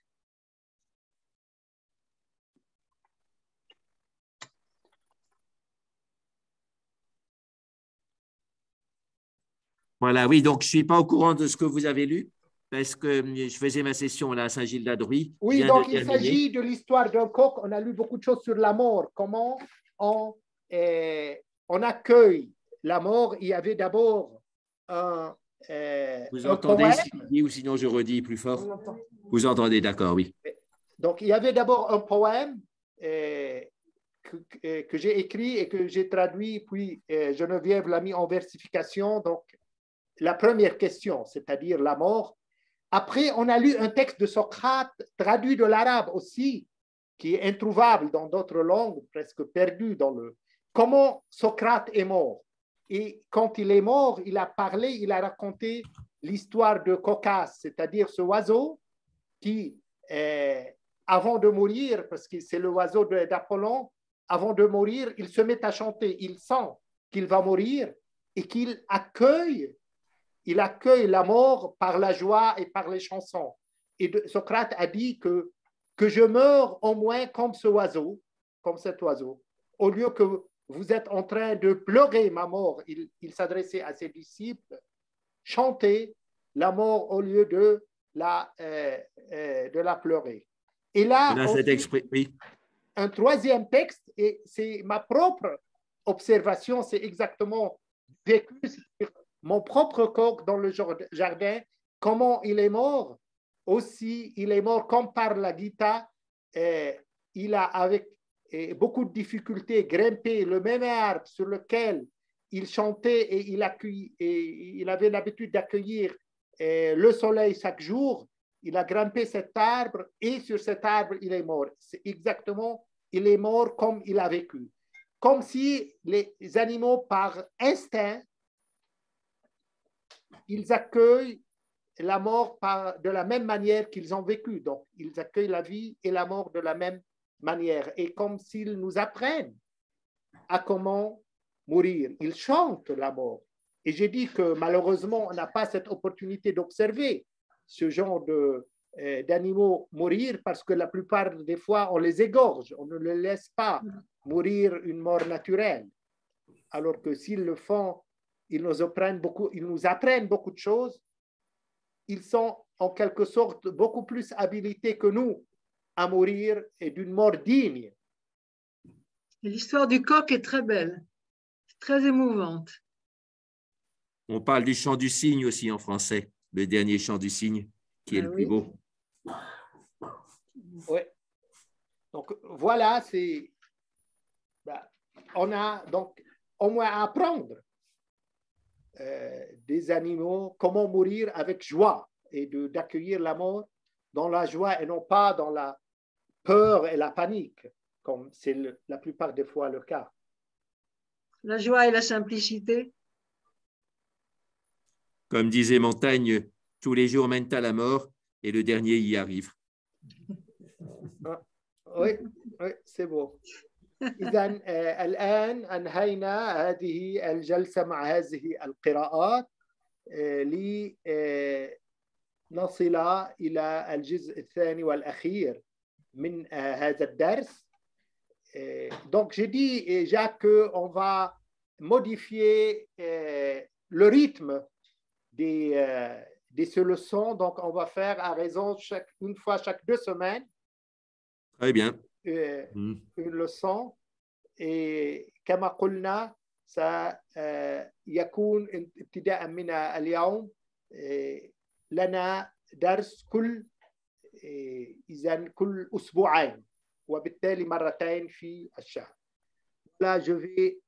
Voilà, oui, donc je ne suis pas au courant de ce que vous avez lu, parce que je faisais ma session là, à Saint-Gilles-d'Adruy. Oui, donc il s'agit de l'histoire d'un coq. On a lu beaucoup de choses sur la mort, comment on accueille la mort. Il y avait d'abord vous entendez ce qu'il dit ou sinon je redis plus fort? Vous entendez, d'accord, oui. Donc il y avait d'abord un poème que j'ai écrit et que j'ai traduit, puis Geneviève l'a mis en versification. Donc la première question, c'est-à-dire la mort. Après, on a lu un texte de Socrate traduit de l'arabe aussi, qui est introuvable dans d'autres langues, presque perdu dans le... Comment Socrate est mort. Et quand il est mort, il a parlé, il a raconté l'histoire de Cocas, c'est-à-dire ce oiseau qui, avant de mourir, parce que c'est le oiseau d'Apollon, avant de mourir, il se met à chanter. Il sent qu'il va mourir et qu'il accueille la mort par la joie et par les chansons. Et Socrate a dit que je meurs au moins comme ce oiseau, comme cet oiseau. Au lieu que vous êtes en train de pleurer ma mort, il s'adressait à ses disciples, chantez la mort au lieu de la pleurer. Et là, oui. Un troisième texte, et c'est ma propre observation, c'est exactement vécu sur mon propre coq dans le jardin, comment il est mort. Aussi, il est mort comme par la Gita. Il a, avec beaucoup de difficultés, grimpé le même arbre sur lequel il chantait et il avait l'habitude d'accueillir le soleil chaque jour. Il a grimpé cet arbre et sur cet arbre, il est mort. C'est exactement, il est mort comme il a vécu. Comme si les animaux, par instinct, ils accueillent la mort de la même manière qu'ils ont vécu. Donc, ils accueillent la vie et la mort de la même manière. Et comme s'ils nous apprennent à comment mourir. Ils chantent la mort. Et j'ai dit que malheureusement, on n'a pas cette opportunité d'observer ce genre d'animaux mourir parce que la plupart des fois, on les égorge. On ne les laisse pas mourir une mort naturelle. Alors que s'ils le font, ils nous apprennent beaucoup de choses. Ils sont en quelque sorte beaucoup plus habilités que nous à mourir et d'une mort digne. L'histoire du coq est très belle, très émouvante. On parle du chant du cygne aussi en français, le dernier chant du cygne, qui est le plus beau. Oui. Donc voilà, on a donc au moins à apprendre des animaux, comment mourir avec joie et d'accueillir la mort dans la joie et non pas dans la peur et la panique, comme c'est la plupart des fois le cas. La joie et la simplicité. Comme disait Montaigne, tous les jours mènent à la mort et le dernier y arrive. Oui, c'est beau. إذا الآن أنهينا هذه الجلسة مع هذه القراءات لنصل إلى الجزء الثاني والأخير من هذا الدرس. Donc j'ai dit, Jacques, qu'on va modifier le rythme de ces leçons. Donc on va faire à raison une fois chaque 2 semaines. Très bien. une leçon. Et كما قلنا سيكون ابتداء من اليوم لنا درس كل أسبوعين وبالتالي مرتين في الشهر. Là, je vais